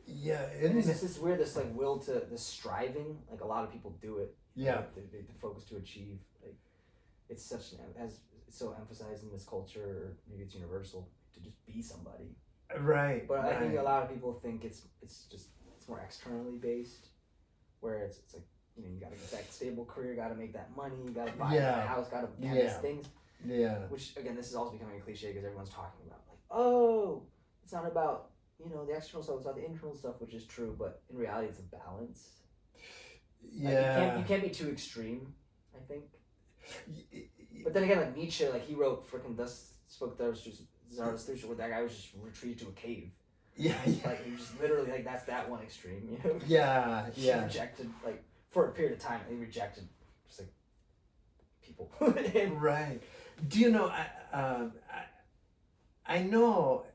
Yeah. And it's just this weird, this like will to, this striving, like a lot of people do it. Yeah. Like, they focus to achieve, like it's such it's so emphasized in this culture, or maybe it's universal, to just be somebody. Right. But I think a lot of people think it's more externally based, where it's like, you gotta get that stable career, gotta make that money, you gotta buy that house, gotta have these things. Yeah. Which again, this is also becoming a cliche because everyone's talking about like, oh, it's not about the external stuff, it's about the internal stuff, which is true, but in reality, it's a balance. Yeah. Like, you can't be too extreme, I think. But then again, like Nietzsche, like he wrote freaking "Thus Spoke Zarathustra," where that guy was just retreated to a cave. Yeah. Like he was just literally like that's that one extreme, Yeah. He rejected like for a period of time. He rejected just like people. Right. Do you know? I know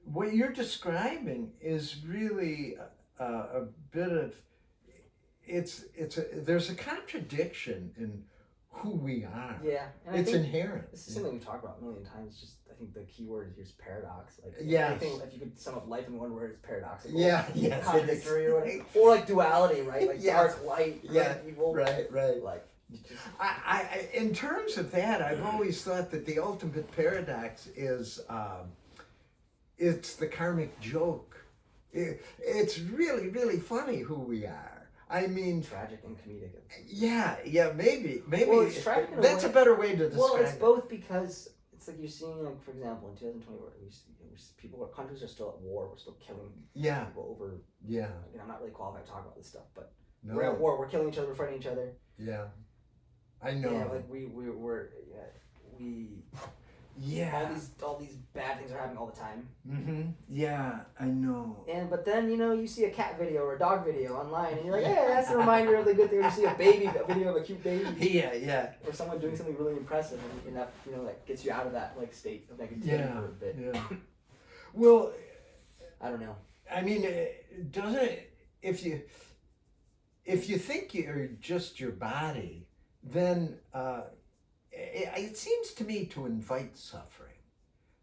what you're describing is really a bit of there's a contradiction in who we are. Yeah, and it's inherent. This is something we've talked about a million times. Just I think the key word here is paradox. Like if you could sum up life in one word, it's paradoxical. Yeah, yes, contradictory or like duality, right? Like dark, light, evil. Right. Like. I in terms of that, I've always thought that the ultimate paradox is it's the karmic joke. It's really, really funny who we are. I mean, tragic and comedic. Yeah, maybe. Well, it's tragic in that's a better way to describe it. Well, it's both, because it's like you're seeing, like, for example, in 2020, where countries are still at war, we're still killing people over. Yeah. I'm not really qualified to talk about this stuff, but no. We're at war. We're killing each other. We're fighting each other. Yeah. I know. Yeah, like all these bad things are happening all the time. Mm-hmm. Yeah, I know. But then you see a cat video or a dog video online, and you're like, yeah, that's a reminder of the good thing. You see a video of a cute baby. Yeah. Or someone doing something really impressive, and that that gets you out of that like state of negativity for a bit. Yeah. Well, I don't know. I mean, doesn't it, if you think you're just your body, then it seems to me to invite suffering.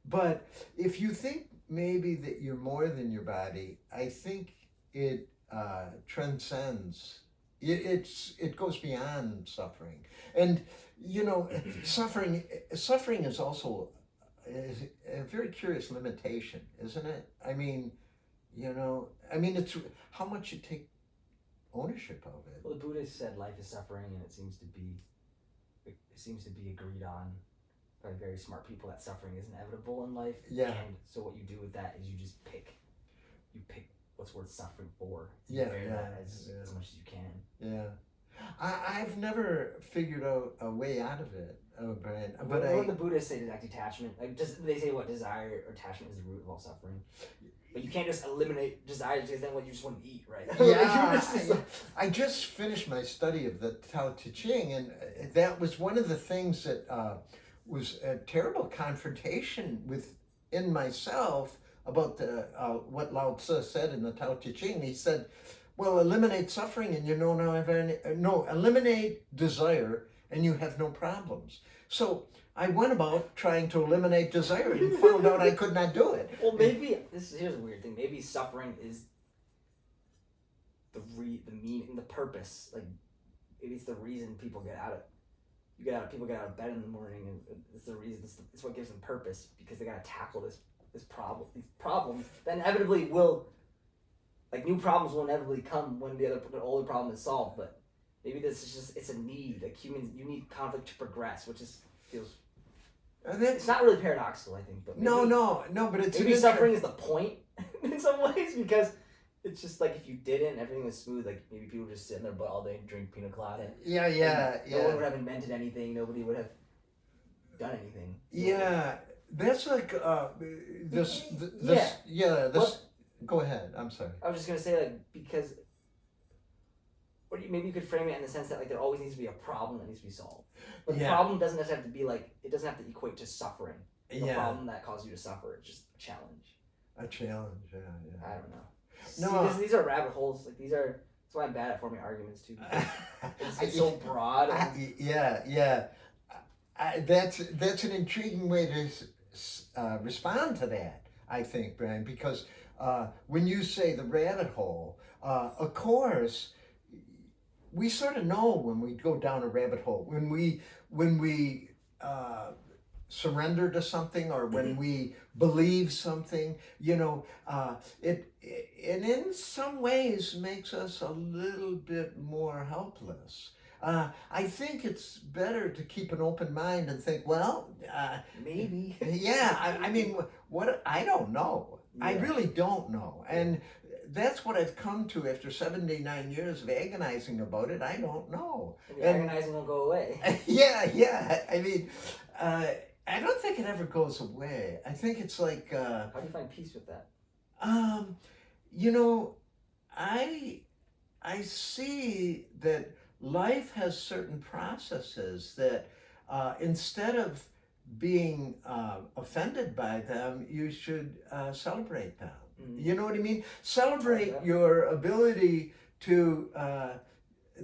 But if you think maybe that you're more than your body, I think it transcends. It goes beyond suffering, and suffering is also a very curious limitation, isn't it? I mean, it's how much you take ownership of it. Well, the Buddhist said life is suffering, and it seems to be agreed on by very smart people that suffering is inevitable in life. Yeah. And so what you do with that is you just pick what's worth suffering for. Yeah. Bear that as much as you can. Yeah. I've never figured out a way out of it, Brian. But what the Buddhists say is like detachment. Like they say what desire or attachment is the root of all suffering. But you can't just eliminate desire, because then you just want to eat, right? Yeah. I just finished my study of the Tao Te Ching, and that was one of the things that was a terrible confrontation within myself about what Lao Tzu said in the Tao Te Ching. He said, well, eliminate suffering and you now have eliminate desire and you have no problems. So I went about trying to eliminate desire and found out I could not do it. Well, maybe here's a weird thing. Maybe suffering is the meaning, the purpose. Like maybe it's the reason people get out of. People get out of bed in the morning, and it's the reason. It's what gives them purpose, because they gotta tackle these problems that inevitably will. Like new problems will inevitably come when the older problem is solved. But maybe this is just it's a need. Like humans, you need conflict to progress, which feels It's not really paradoxical, I think, but maybe, no, but it's maybe suffering is the point in some ways, because it's just like if you didn't, everything was smooth. Like maybe people just sit in their butt all day and drink pina colada. Yeah, No one would have invented anything. Nobody would have done anything. Yeah, that's like this. Go ahead. I'm sorry. I was just gonna say, like, because, or maybe you could frame it in the sense that, like, there always needs to be a problem that needs to be solved. But the problem doesn't necessarily have to be like, it doesn't have to equate to suffering. The problem that caused you to suffer is just a challenge. A challenge, yeah. I don't know. No, See, these are rabbit holes. Like, these are. That's why I'm bad at forming arguments too. It's so broad. That's an intriguing way to respond to that, I think, Brian, because when you say the rabbit hole, of course, we sort of know when we go down a rabbit hole, when we surrender to something, or when we believe something, it in some ways makes us a little bit more helpless. I think it's better to keep an open mind and think, well, maybe. Yeah, I mean, what I don't know. Yeah. I really don't know. And that's what I've come to after 79 years of agonizing about it. I don't know. And agonizing will go away. Yeah. I mean, I don't think it ever goes away. I think it's like... How do you find peace with that? I see that life has certain processes that instead of being offended by them, you should celebrate them. Mm. You know what I mean? Celebrate your ability to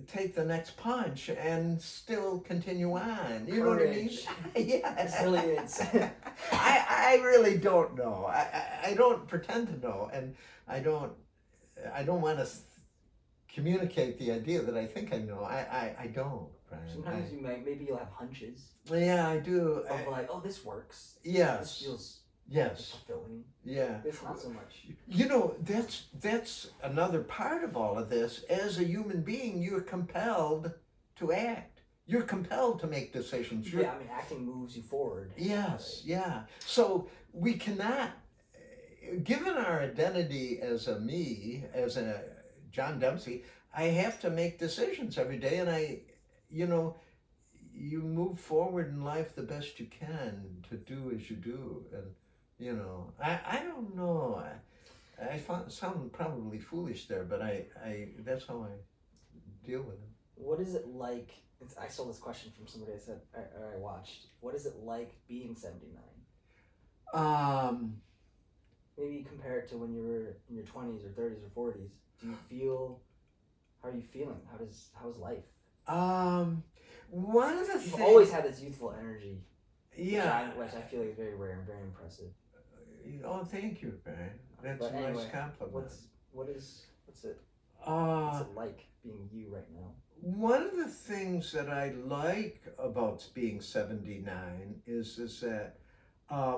take the next punch and still continue on. You know what I mean? Yeah. Resilience. I really don't know. I don't pretend to know, and I don't want to communicate the idea that I think I know. I don't, Brian. Sometimes maybe you'll have hunches. Yeah, I do. Of like, oh, this works. Yes. This feels fulfilling. Yeah. It's not so much. That's another part of all of this. As a human being, you're compelled to act. You're compelled to make decisions. Acting moves you forward. Yes, right? Yeah. So we cannot, given our identity as a me, as a John Dempsey, I have to make decisions every day, and you move forward in life the best you can to do as you do, and I don't know. I sound probably foolish there, but I that's how I deal with it. What is it like? I saw this question from somebody I watched. What is it like being 79? Maybe compare it to when you were in your 20s or 30s or 40s. Do you feel? How are you feeling? How's life? One of the things... You've always had this youthful energy. Yeah. Which I feel like is very rare and very impressive. Oh, thank you, Brian. That's a nice compliment. What's it like being you right now? One of the things that I like about being 79 is that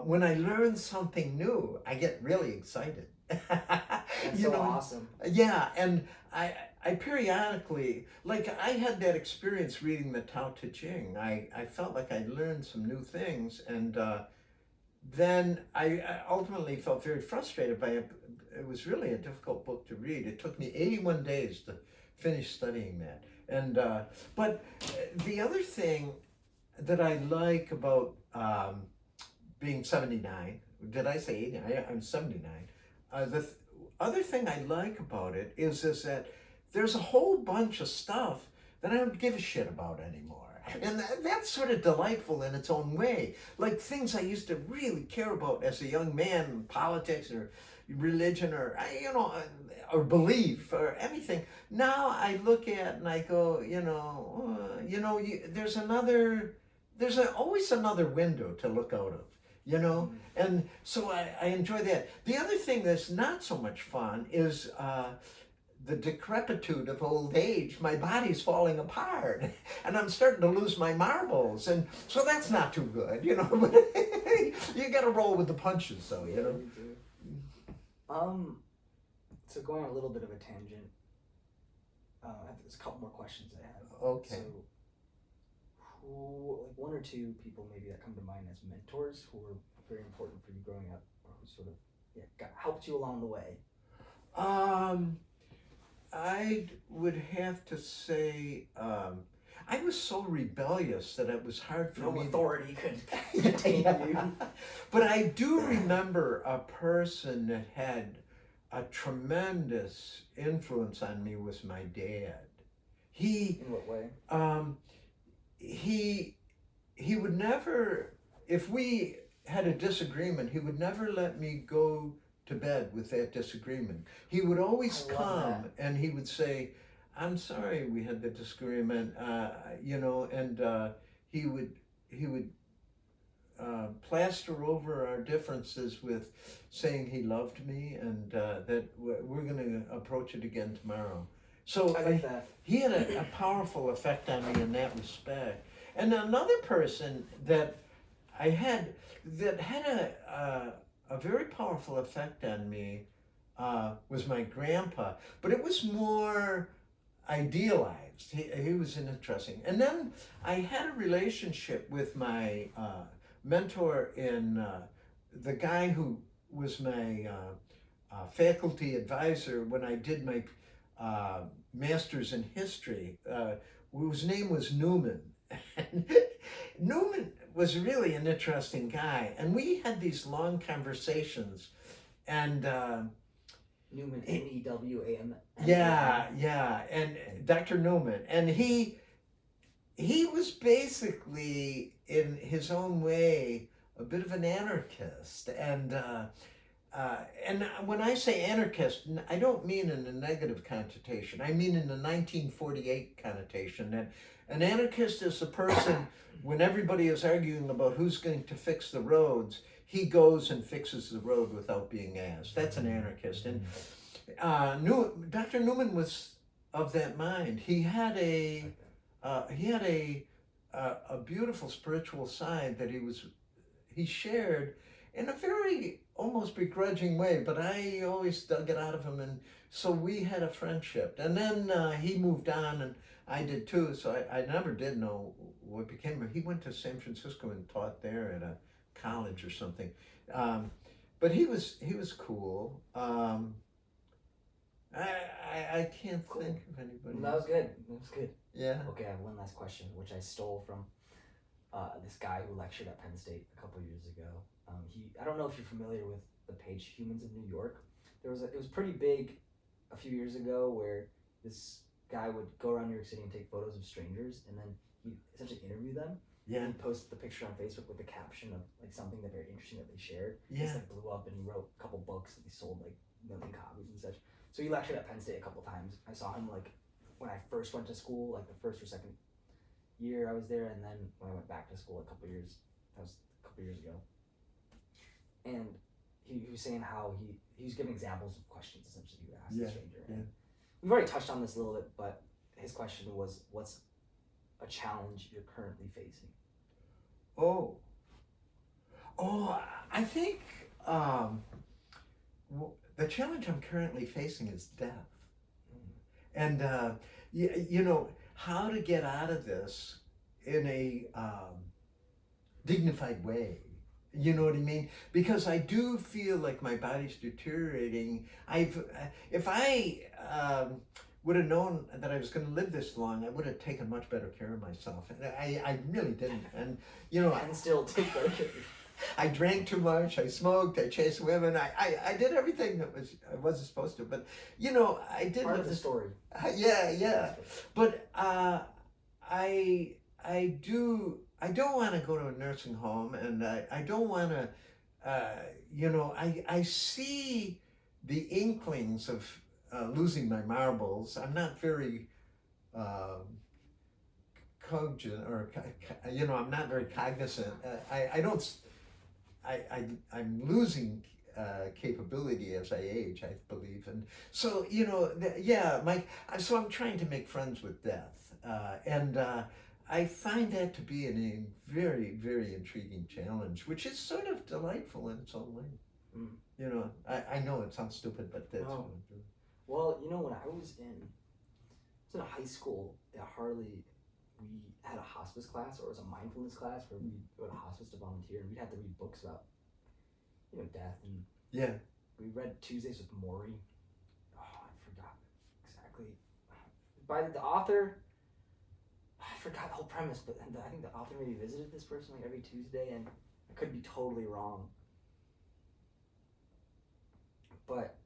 when I learn something new, I get really excited. That's awesome. Yeah, and I periodically, like I had that experience reading the Tao Te Ching. I felt like I learned some new things, and then I ultimately felt very frustrated by it. It was really a difficult book to read. It took me 81 days to finish studying that. And but the other thing that I like about being 79, did I say 80? I'm 79. The other thing I like about it is that there's a whole bunch of stuff that I don't give a shit about anymore. And that's sort of delightful in its own way. Like things I used to really care about as a young man, politics or religion or, or belief or anything. Now I look at and I go, there's always another window to look out of. And so I enjoy that. The other thing that's not so much fun is the decrepitude of old age. My body's falling apart, and I'm starting to lose my marbles, and so that's not too good, But you got to roll with the punches, though, You do. So going on a little bit of a tangent. There's a couple more questions I have. Okay. So, who, like one or two people maybe that come to mind as mentors who were very important for you growing up, or who sort of helped you along the way? I would have to say, I was so rebellious that it was hard for No me. authority could tame you. But I do remember a person that had a tremendous influence on me was my dad. He, In what way? he would never, if we had a disagreement, he would never let me go to bed with that disagreement. He would always I love come that. and he would say, "I'm sorry we had the disagreement," and he would plaster over our differences with saying he loved me and that we're going to approach it again tomorrow. So I like that. he had a powerful effect on me in that respect. And another person that I had that had a very powerful effect on me was my grandpa, but it was more idealized. He was interesting. And then I had a relationship with my mentor in the guy who was my faculty advisor when I did my master's in history, whose name was Newman. And Newman was really an interesting guy, and we had these long conversations. And Newman, N-E-W-A-M. yeah, and Dr. Newman, and he was basically in his own way a bit of an anarchist, and when I say anarchist, I don't mean in a negative connotation. I mean in the 1948 connotation that an anarchist is a person when everybody is arguing about who's going to fix the roads, he goes and fixes the road without being asked. That's an anarchist. And Dr. Newman was of that mind. He had a beautiful spiritual side that he shared in a very almost begrudging way, but I always dug it out of him, and so we had a friendship. And then he moved on, and I did too, so I never did know what became of him. He went to San Francisco and taught there at a college or something. But he was cool. I can't think of anybody. That was good. That was good. Yeah. Okay, I have one last question, which I stole from this guy who lectured at Penn State a couple years ago. I don't know if you're familiar with the page Humans of New York. It was pretty big a few years ago where this guy would go around New York City and take photos of strangers, and then he'd essentially interview them. Yeah. And post the picture on Facebook with the caption of like something that very interesting that they shared. Yeah. This like blew up, and he wrote a couple books that he sold like 1 million copies and such. So he lectured at Penn State a couple times. I saw him like when I first went to school, like the first or second year I was there, and then when I went back to school a couple years ago. And he was saying how he was giving examples of questions essentially you would ask the stranger. And we've already touched on this a little bit, but his question was, what's a challenge you're currently facing? Oh, I think the challenge I'm currently facing is death. And, how to get out of this in a dignified way. You know what I mean? Because I do feel like my body's deteriorating. If I would have known that I was going to live this long, I would have taken much better care of myself. And I really didn't. And, And still take better care of yourself. I drank too much, I smoked, I chased women, I did everything that I wasn't supposed to, but I did part of the story. Yeah. But I don't want to go to a nursing home, and I don't want to I see the inklings of losing my marbles. I'm not very cogent, or I'm not very cognizant. I'm losing capability as I age, I believe, and so so I'm trying to make friends with death, and I find that to be a very, very intriguing challenge, which is sort of delightful in its own way. I know it sounds stupid, but that's what I'm doing. Well, when I was in high school at Harley, we had a hospice class, or it was a mindfulness class where we'd go to hospice to volunteer, and we'd have to read books about, death. And we read Tuesdays with Maury. Oh, I forgot exactly. By the author, I forgot the whole premise, but I think the author maybe visited this person like every Tuesday, and I could be totally wrong. But,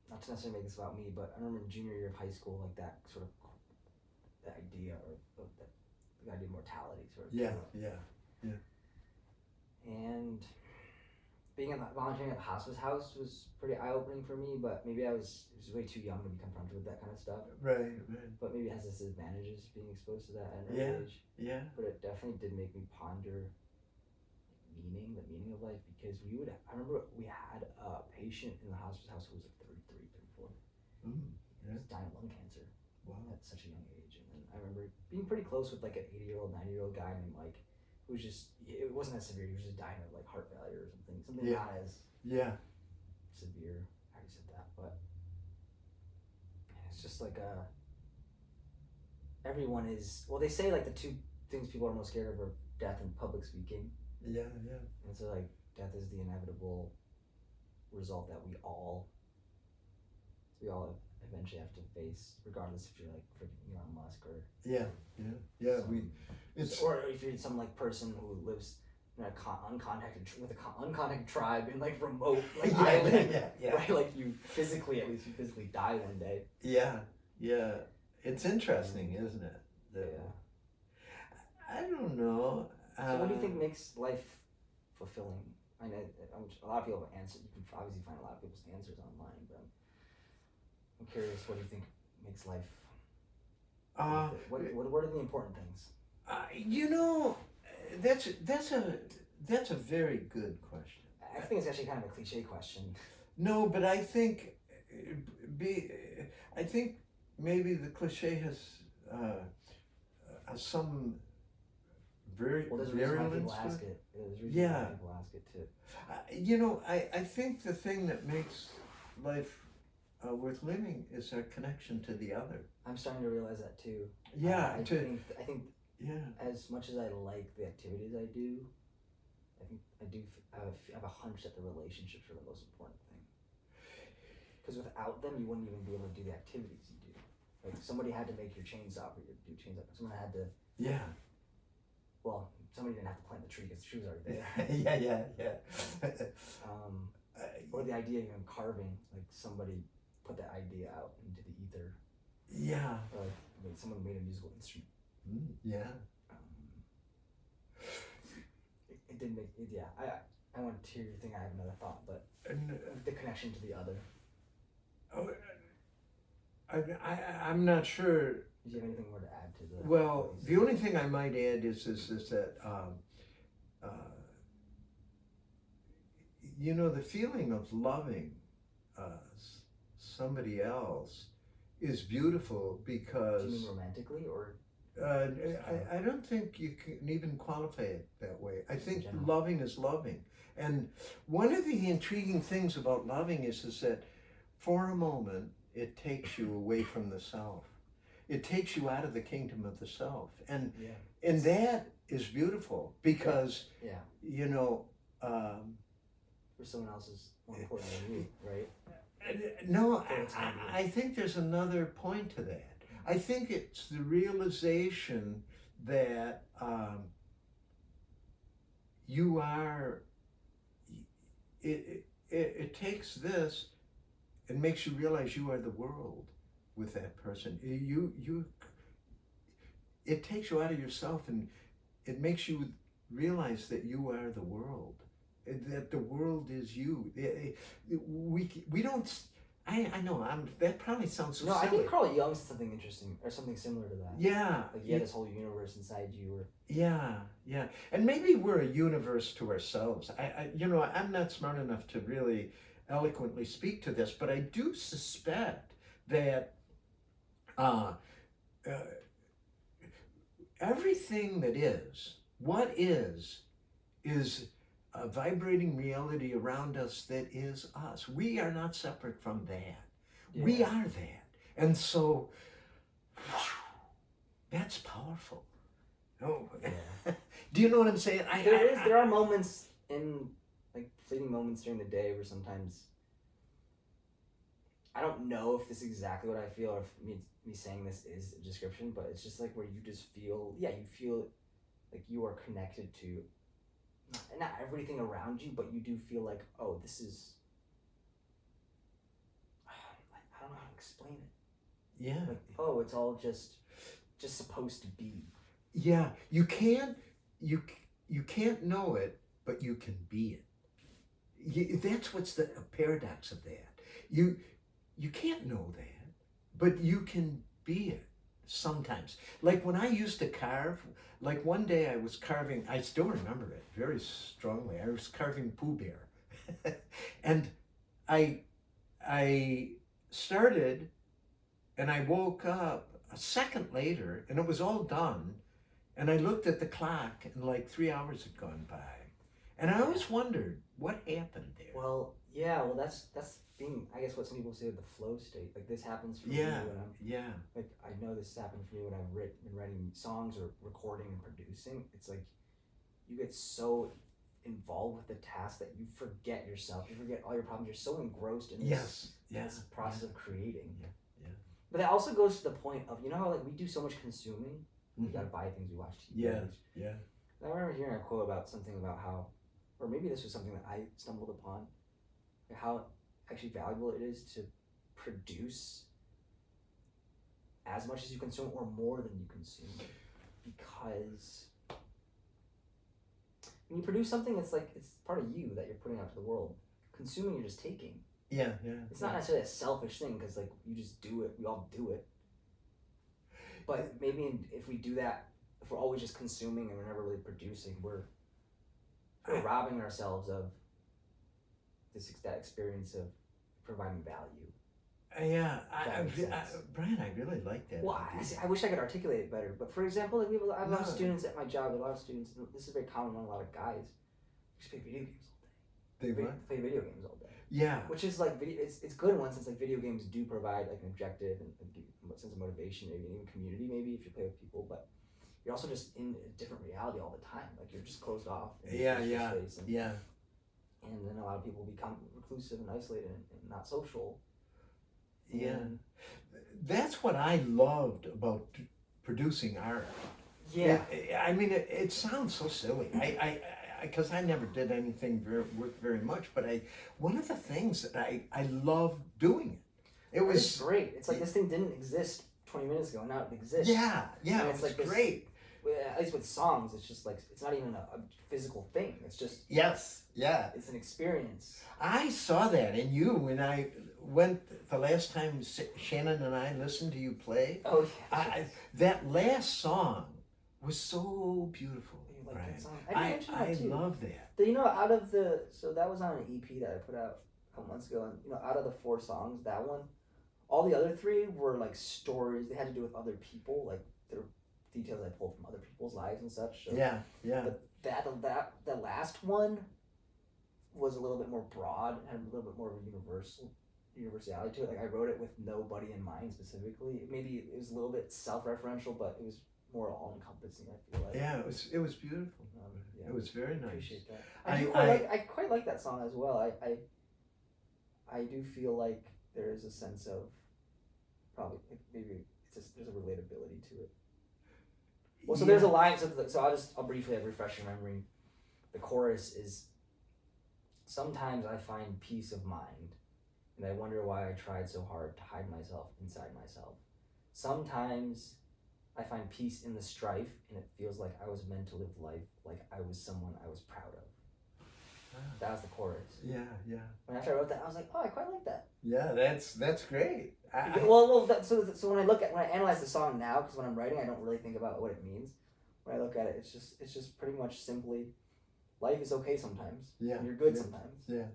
not to necessarily make this about me, but I remember in junior year of high school, like that sort of, the idea, or the idea of mortality sort of. And volunteering at the hospice house was pretty eye-opening for me, but maybe I was way too young to be confronted with that kind of stuff. Right. But maybe it has its advantages being exposed to that at an early age. Yeah. But it definitely did make me ponder the meaning of life, because I remember we had a patient in the hospice house who was like 33, 34. He was dying of lung cancer. Wow. At such a young age. And then I remember being pretty close with like an 80-year-old, 90-year-old guy named Mike, who was just, it wasn't as severe, he was just dying of like heart failure or something not as severe. I already said that, but it's just like everyone is, well, they say like the two things people are most scared of are death and public speaking. And so like death is the inevitable result that we all eventually have to face, regardless if you're like freaking Elon Musk or or if you're some like person who lives in a uncontacted tribe in like remote island, right? Like you physically die one day. It's interesting, isn't it? I don't know. So what do you think makes life fulfilling? I know a lot of people have answers. You can obviously find a lot of people's answers online, but I'm curious. What do you think makes life? What are the important things? That's a very good question. I think it's actually kind of a cliche question. No, but I think maybe the cliche has some very there's a reason why people ask it. There's a reason why people ask it too. I think the thing that makes life worth living is our connection to the other. I'm starting to realize that too. I think as much as I like the activities I do, I think I do have a hunch that the relationships are the most important thing. Because without them, you wouldn't even be able to do the activities you do. Like somebody had to make your chainsaw for you to do chainsaw. Someone had to. Well, somebody didn't have to plant the tree because the tree was already there. Or the idea of even carving, like somebody put that idea out into the ether. Or like someone made a musical instrument. It didn't make it. I want to hear your thing. I have another thought, but the connection to the other. I'm not sure. Do you have anything more to add to the? Well, the only thing I might add is that the feeling of loving somebody else is beautiful because. Do you mean romantically or? I don't think you can even qualify it that way. I think loving is loving. And one of the intriguing things about loving is that for a moment, it takes you away from the self. It takes you out of the kingdom of the self. And that is beautiful because, for someone else is more important than you, right? No, I think there's another point to that. I think it's the realization that you are, it takes this and makes you realize you are the world with that person. It takes you out of yourself and it makes you realize that you are the world, that the world is you. We don't. I know. That probably sounds so silly. I think Carl Jung said something interesting or something similar to that. Like you had this whole universe inside you. Or and maybe we're a universe to ourselves. I'm not smart enough to really eloquently speak to this, but I do suspect that everything that is, what is a vibrating reality around us that is us. We are not separate from that. We are that. And so That's powerful. Oh, Yeah. do you know what I'm saying? There are moments in, like, fleeting moments during the day where sometimes I don't know if this is exactly what I feel or if me saying this is a description, but it's just like where you just feel, you feel like you are connected to not everything around you, but you do feel like, oh, this is, I don't know how to explain it. Yeah. Like, oh, it's all just supposed to be. Yeah, you can't know it, but you can be it. That's what's the paradox of that. You can't know that, but you can be it sometimes. Like when I used to carve, like one day I was carving, I still remember it very strongly. I was carving Pooh Bear. And I started and I woke up a second later and it was all done. And I looked at the clock and like 3 hours had gone by. And I always wondered what happened there. Well, yeah, that's being, I guess, what some people say the flow state. Like this happens for me when I'm, like, I know this happened for me when I've been writing songs or recording and producing. It's like you get so involved with the task that you forget yourself. You forget all your problems. You're so engrossed in this process of creating. Yeah. But that also goes to the point of, you know how like we do so much consuming. We gotta buy things, we watch TV. Yeah. I remember hearing a quote about something about how, or maybe this was something that I stumbled upon, how actually valuable it is to produce as much as you consume or more than you consume. Because when you produce something, it's like, it's part of you that you're putting out to the world. Consuming, you're just taking. Yeah. It's not necessarily a selfish thing, because like you just do it, we all do it. But maybe if we do that, if we're always just consuming and we're never really producing, we're robbing ourselves of that experience of providing value. Yeah, Brian, I really like that. Well, I wish I could articulate it better. But for example, like I have a lot of students at my job. A lot of students. This is very common among a lot of guys. Just play video games all day. They what? Play video games all day. Yeah. Which is like it's good in one sense. Like video games do provide like an objective and give you a sense of motivation, maybe even community, maybe if you play with people. But you're also just in a different reality all the time. Like you're just closed off. Yeah. And then a lot of people become reclusive and isolated and not social. Yeah. That's what I loved about producing art. Yeah. I mean, it sounds so silly. Because I never did anything very much, but one of the things that I love doing it was great. It's like this thing didn't exist 20 minutes ago, and now it exists. Yeah, and it's like great. At least with songs, it's just like it's not even a physical thing. It's just it's an experience. I saw that in you when I went the last time Shannon and I listened to you play. Oh yeah. That last song was so beautiful. You like that song? I love that. You know, so that was on an EP that I put out a couple months ago, and you know, out of the 4 songs, that one, all the other 3 were like stories. They had to do with other people, like there were details I pulled from other people's lives and such. So, yeah. But the last one was a little bit more broad and had a little bit more of a universality to it. Like I wrote it with nobody in mind specifically. Maybe it was a little bit self-referential, but it was more all-encompassing, I feel like. Yeah, it was beautiful. It was very nice. I appreciate that. I quite like that song as well. I do feel like there is a sense of probably maybe there's a relatability to it. Well, so there's a line. So I'll briefly refresh your memory. The chorus is, "Sometimes I find peace of mind, and I wonder why I tried so hard to hide myself inside myself. Sometimes I find peace in the strife, and it feels like I was meant to live life like I was someone I was proud of." That was the chorus. Yeah. When after I wrote that, I was like, oh, I quite like that. Yeah, that's great. So when I analyze the song now, because when I'm writing, I don't really think about what it means. When I look at it, it's just pretty much simply, life is okay sometimes. Yeah. And you're good sometimes. Yeah.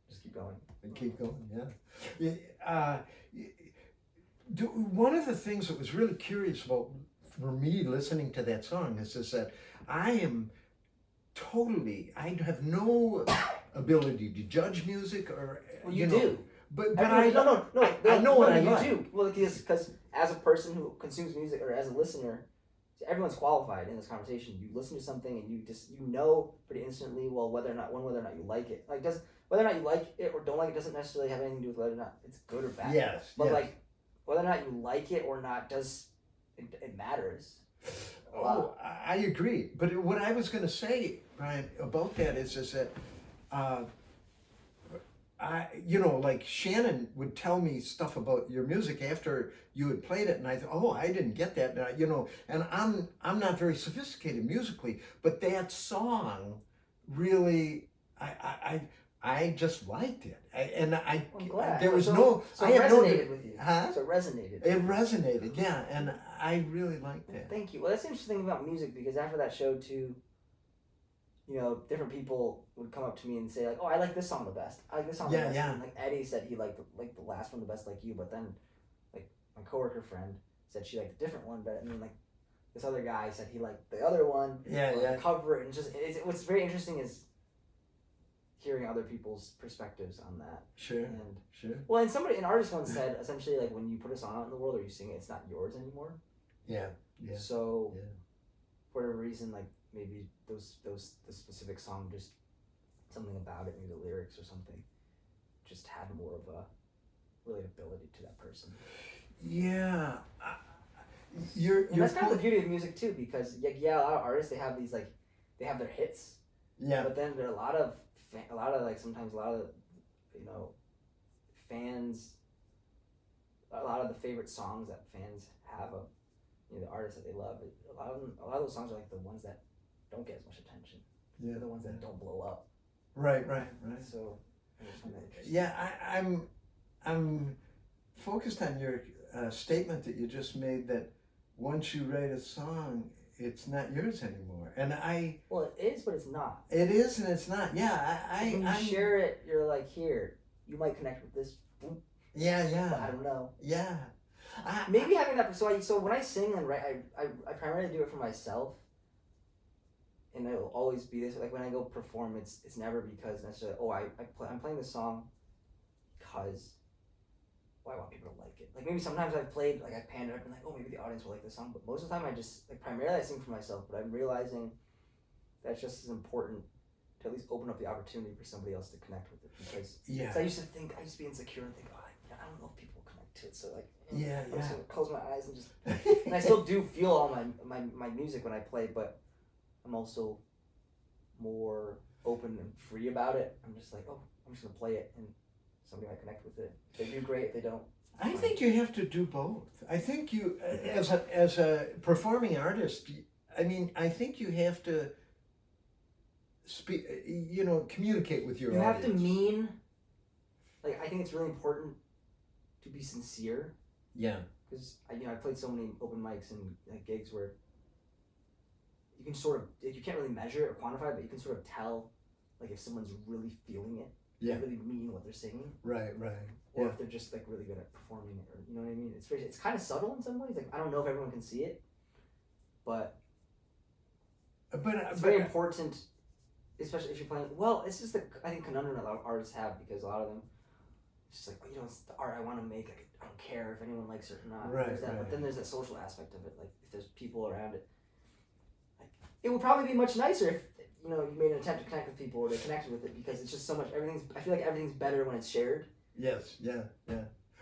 Just keep going. And keep going. Yeah. One of the things that was really curious about for me listening to that song is that I have no ability to judge music or you do. But I know what I like. You do. Well, because as a person who consumes music or as a listener, everyone's qualified in this conversation. You listen to something and you know pretty instantly, well, whether or not you like it. Like whether or not you like it or don't like it doesn't necessarily have anything to do with whether or not it's good or bad. Yes. But yes. like whether or not you like it or not it matters. Oh, I agree. But what I was going to say, Brian, about that is that, like Shannon would tell me stuff about your music after you had played it, and I thought, oh, I didn't get that, and I'm not very sophisticated musically, but that song really, I just liked it, I'm glad. there was so I it had resonated with you. Huh? So it resonated. It resonated, yeah, and I really liked it. Thank you. Well, that's the interesting thing about music, because after that show too, different people would come up to me and say like, "Oh, I like this song the best. I like this song the best." Yeah. And, like Eddie said he liked the last one the best, like you. But then, like my coworker friend said she liked a different one better. And then like this other guy said he liked the other one. Yeah. Cover it, and what's very interesting is hearing other people's perspectives on that. Sure. Well, and an artist once said essentially like when you put a song out in the world or you sing it, it's not yours anymore. Yeah. So, for whatever reason, like maybe the specific song, just something about it, maybe the lyrics or something, just had more of a relatability to that person. Yeah. And that's kind of the beauty of music too, because a lot of artists they have their hits. Yeah. But then there are a lot of fans. A lot of the favorite songs that fans have of the artists that they love. A lot of those songs are like the ones that don't get as much attention. Yeah. They're the ones that don't blow up. Right. So I just find that interesting. Yeah, I'm focused on your statement that you just made that once you write a song, it's not yours anymore. And Well, it is, but it's not. It is and it's not. Yeah, When you share it, you're like, here, you might connect with this. Yeah. But I don't know. Yeah. Maybe having that. So when I sing and write, I primarily do it for myself. And it'll always be this. Like when I go perform, it's never because necessarily. I'm playing this song because I want people to like it. Like maybe sometimes I've played, like I've panned it up and like, oh, maybe the audience will like this song. But most of the time I just, like primarily I sing for myself, but I'm realizing that's just as important to at least open up the opportunity for somebody else to connect with it. Because I used to be insecure and think, I don't know if people will connect to it. So like, I'm just gonna close my eyes and just, and I still do feel all my music when I play, but I'm also more open and free about it. I'm just like, oh, I'm just gonna play it and somebody might connect with it. If they do, great. If they don't, I think you have to do both. I think you, as a performing artist, I mean, I think you have to speak, communicate with your audience. You have to mean, like, I think it's really important to be sincere. Yeah. Because I played so many open mics and gigs where you can sort of, you can't really measure it or quantify it, but you can sort of tell, like, if someone's really feeling it. Yeah. Really mean what they're singing. Right. Or if they're just like really good at performing it, or you know what I mean. It's kind of subtle in some ways. Like I don't know if everyone can see it, but it's very important, especially if you're playing. Well, it's just I think conundrum that a lot of artists have, because a lot of them, it's just like, it's the art I want to make. Like, I don't care if anyone likes it or not. Right. But then there's that social aspect of it. Like if there's people around it, like it would probably be much nicer if you made an attempt to connect with people or they connected with it, because it's just so much. I feel like everything's better when it's shared. Yes. Yeah.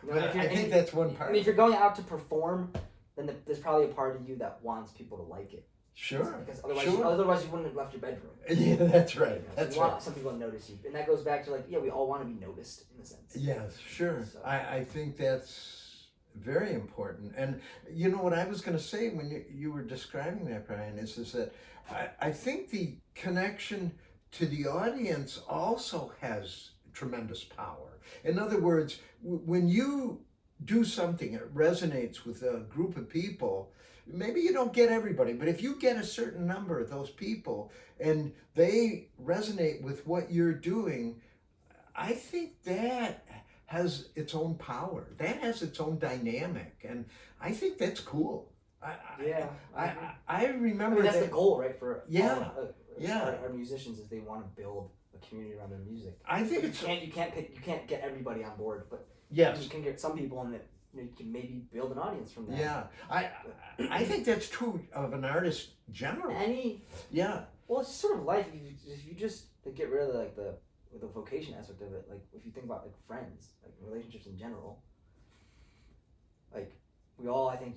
But I think that's one part. I mean, if you're going out to perform, then there's probably a part of you that wants people to like it. Sure. Because otherwise you wouldn't have left your bedroom. Yeah, that's right. That's right. Some people notice you, and that goes back to we all want to be noticed in a sense. Yes, sure. So. I think that's very important. And what I was going to say when you were describing that, Brian, is that I think the connection to the audience also has tremendous power. In other words, when you do something, it resonates with a group of people. Maybe you don't get everybody, but if you get a certain number of those people and they resonate with what you're doing, I think that has its own power. That has its own dynamic, and I think that's cool. I remember that's the goal, right? For our musicians, is they want to build a community around their music. I think you can't get everybody on board, but yes, you can get some people, and you can maybe build an audience from that. Yeah, I think that's true of an artist generally. Yeah. Well, it's sort of life. If you just like, get rid of the vocation aspect of it, like if you think about like friends, like relationships in general, like we all, I think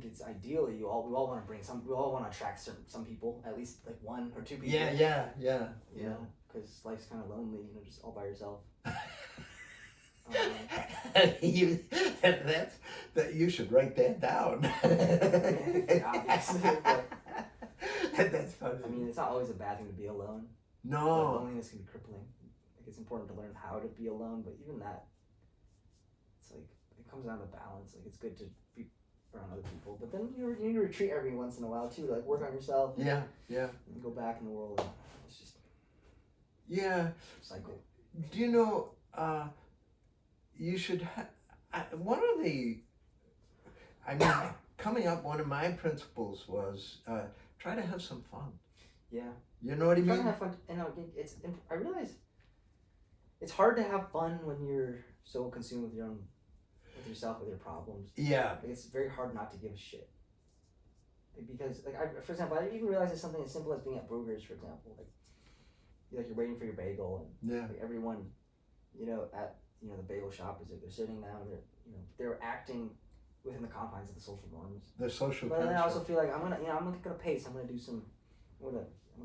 it's ideally we all want to we all want to attract some people, at least like one or two people. Yeah. You know, because life's kind of lonely, just all by yourself. You should write that down. Obviously, That's funny. I mean, it's not always a bad thing to be alone. No. Loneliness can be crippling. Like, it's important to learn how to be alone, but even that, it's like, it comes down to balance. Like, it's good to be around other people, but then you need to retreat every once in a while too. Like, work on yourself. Yeah. And go back in the world. And it's just cycle. Do you know? You should. One of the. I mean, coming up, one of my principles was try to have some fun. Yeah. You know what I mean? Try to have fun. And I realize it's hard to have fun when you're so consumed with yourself, with your problems. Yeah. Like, it's very hard not to give a shit. Because, for example, I even realized it's something as simple as being at Brugger's, for example. Like you're waiting for your bagel, and like everyone, at the bagel shop is like they're sitting down, and they're acting within the confines of the social norms. The social. But then I also feel like I'm gonna pace. I'm gonna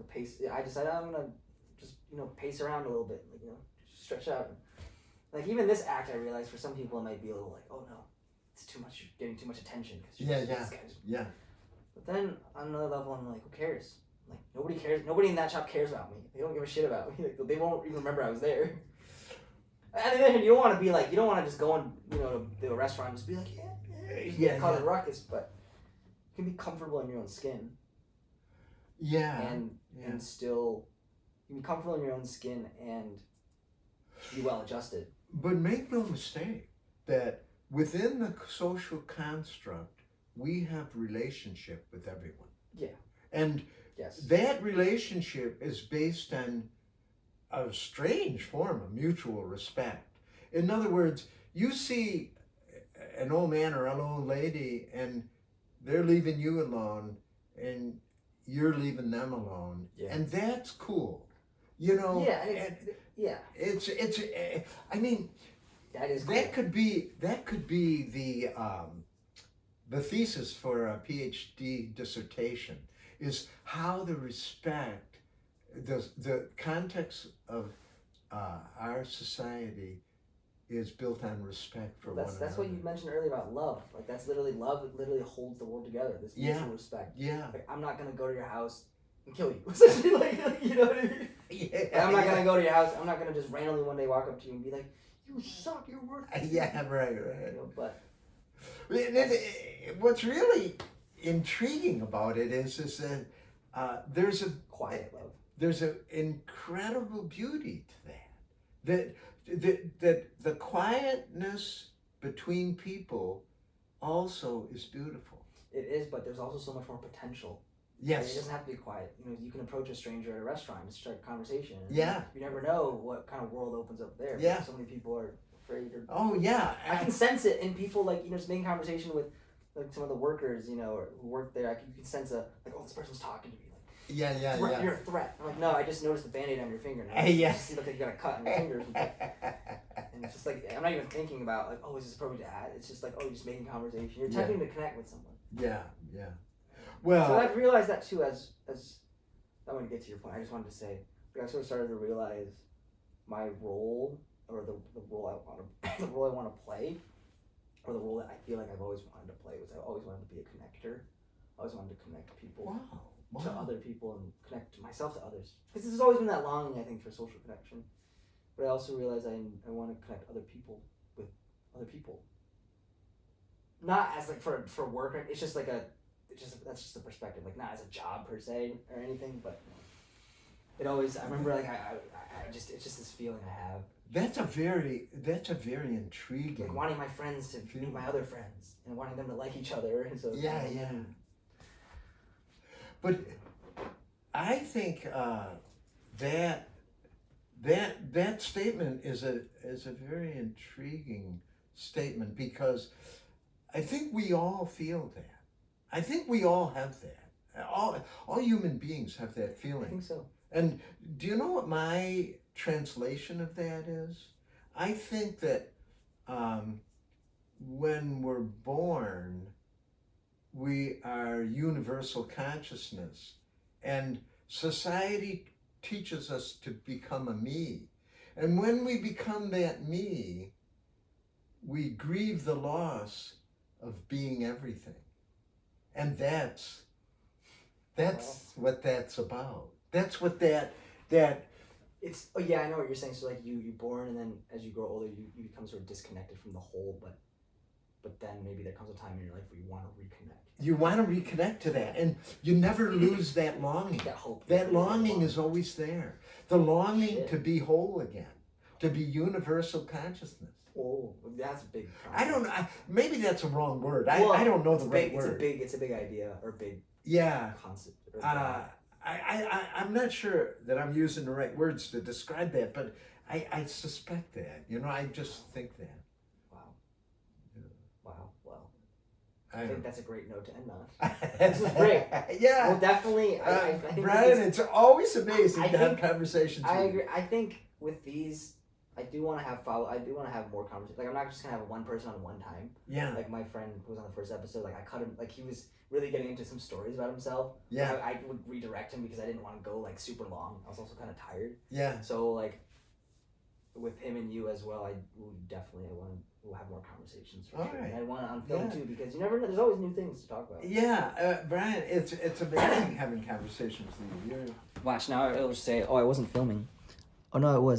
pace. I decided I'm gonna just pace around a little bit, stretch out. Like even this act, I realized for some people it might be a little like, oh no, it's too much. You're getting too much attention. Yeah. But then on another level, I'm like, who cares? Like nobody cares. Nobody in that shop cares about me. They don't give a shit about me. Like, they won't even remember I was there. And then you don't want to be like, you don't want to just go in, to the restaurant and just be like, cause a ruckus. But you can be comfortable in your own skin. Yeah. And still, you can be comfortable in your own skin and be well adjusted. But make no mistake that within the social construct, we have relationship with everyone. Yeah. And that relationship is based on a strange form of mutual respect. In other words, you see an old man or an old lady and they're leaving you alone and you're leaving them alone. Yeah. And that's cool. It's I mean, that is cool. That could be the thesis for a PhD dissertation is how the respect, the context of our society is built on respect for one another. That's what you mentioned earlier about love. Like that's literally love. It literally holds the world together. This mutual respect. Yeah. Like, I'm not gonna go to your house and kill you. Essentially, like you know what I mean? Yeah. I'm not gonna go to your house. I'm not gonna just randomly one day walk up to you and be like, "You suck. You're worthless." Yeah. Right. But what's really intriguing about it is that there's a quiet love. There's an incredible beauty to that the quietness between people also is beautiful. It is, but there's also so much more potential. Yes. Like, it doesn't have to be quiet. You can approach a stranger at a restaurant and start a conversation. Yeah. You never know what kind of world opens up there. Yeah. So many people are afraid. Oh yeah. I can sense it in people, like just making conversation with like some of the workers, who work there. You can sense this person's talking to me. Yeah. You're a threat. I'm like, no, I just noticed the Band-Aid on your finger. Yeah. You just look like you got a cut on your fingers. And it's just like, I'm not even thinking about is this appropriate to add? It's just like, you're just making conversation. You're attempting to connect with someone. Yeah. Well. So I've realized that too as I'm going to get to your point. I just wanted to say, I sort of started to realize my role, or the role I want to play, or the role that I feel like I've always wanted to play was I always wanted to be a connector. I always wanted to connect people. Wow. To other people and connect myself to others. Because there's always been that longing, I think, for social connection. But I also realize I want to connect other people with other people. Not as for work. It's just like that's just a perspective. Like not as a job per se or anything. But it always. I remember I it's just this feeling I have. That's a very intriguing. Like wanting my friends to meet my other friends and wanting them to like each other. And so yeah. But I think that statement is a very intriguing statement because I think we all feel that. I think we all have that. All human beings have that I feeling. think so. And do you know what my translation of that is? I think that when we're born, we are universal consciousness, and society teaches us to become a me. And when we become that me, we grieve the loss of being everything. And that's what that's about. That's what that It's I know what you're saying. So like you're born, and then as you grow older, you become sort of disconnected from the whole. But then maybe there comes a time in your life where you want to reconnect. you want to reconnect to that, and you never lose that longing. That hope. That longing is always there. The longing Shit. to be whole again, to be universal consciousness. Oh, that's a big. I don't know. Maybe that's a wrong word. Well, I don't know the right big, word. It's a big idea or big Yeah. concept. Or I'm not sure that I'm using the right words to describe that, but I suspect that. I just think that. Wow. Yeah. Wow. Well, I I think don't that's a great note to end on. This is great. Yeah. Well, definitely. I think Brian, it's always amazing I to have think- conversations I with agree. I think with these, I do want to have more conversations. Like I'm not just gonna have one person on one time. you. Yeah. Like my friend who was on the first episode, like I cut him. Like he was really getting into some stories about himself. Yeah. I would redirect him because I didn't want to go like super long. I was also kind of tired. Yeah. So like, with him and you as well, we'll have more conversations for All sure. right. And I want it on film Yeah. too because you never know. There's always new things to talk about. Yeah, Brian, it's amazing having conversations with you. Watch now. It'll just say, "Oh, I wasn't filming." Oh no, it was.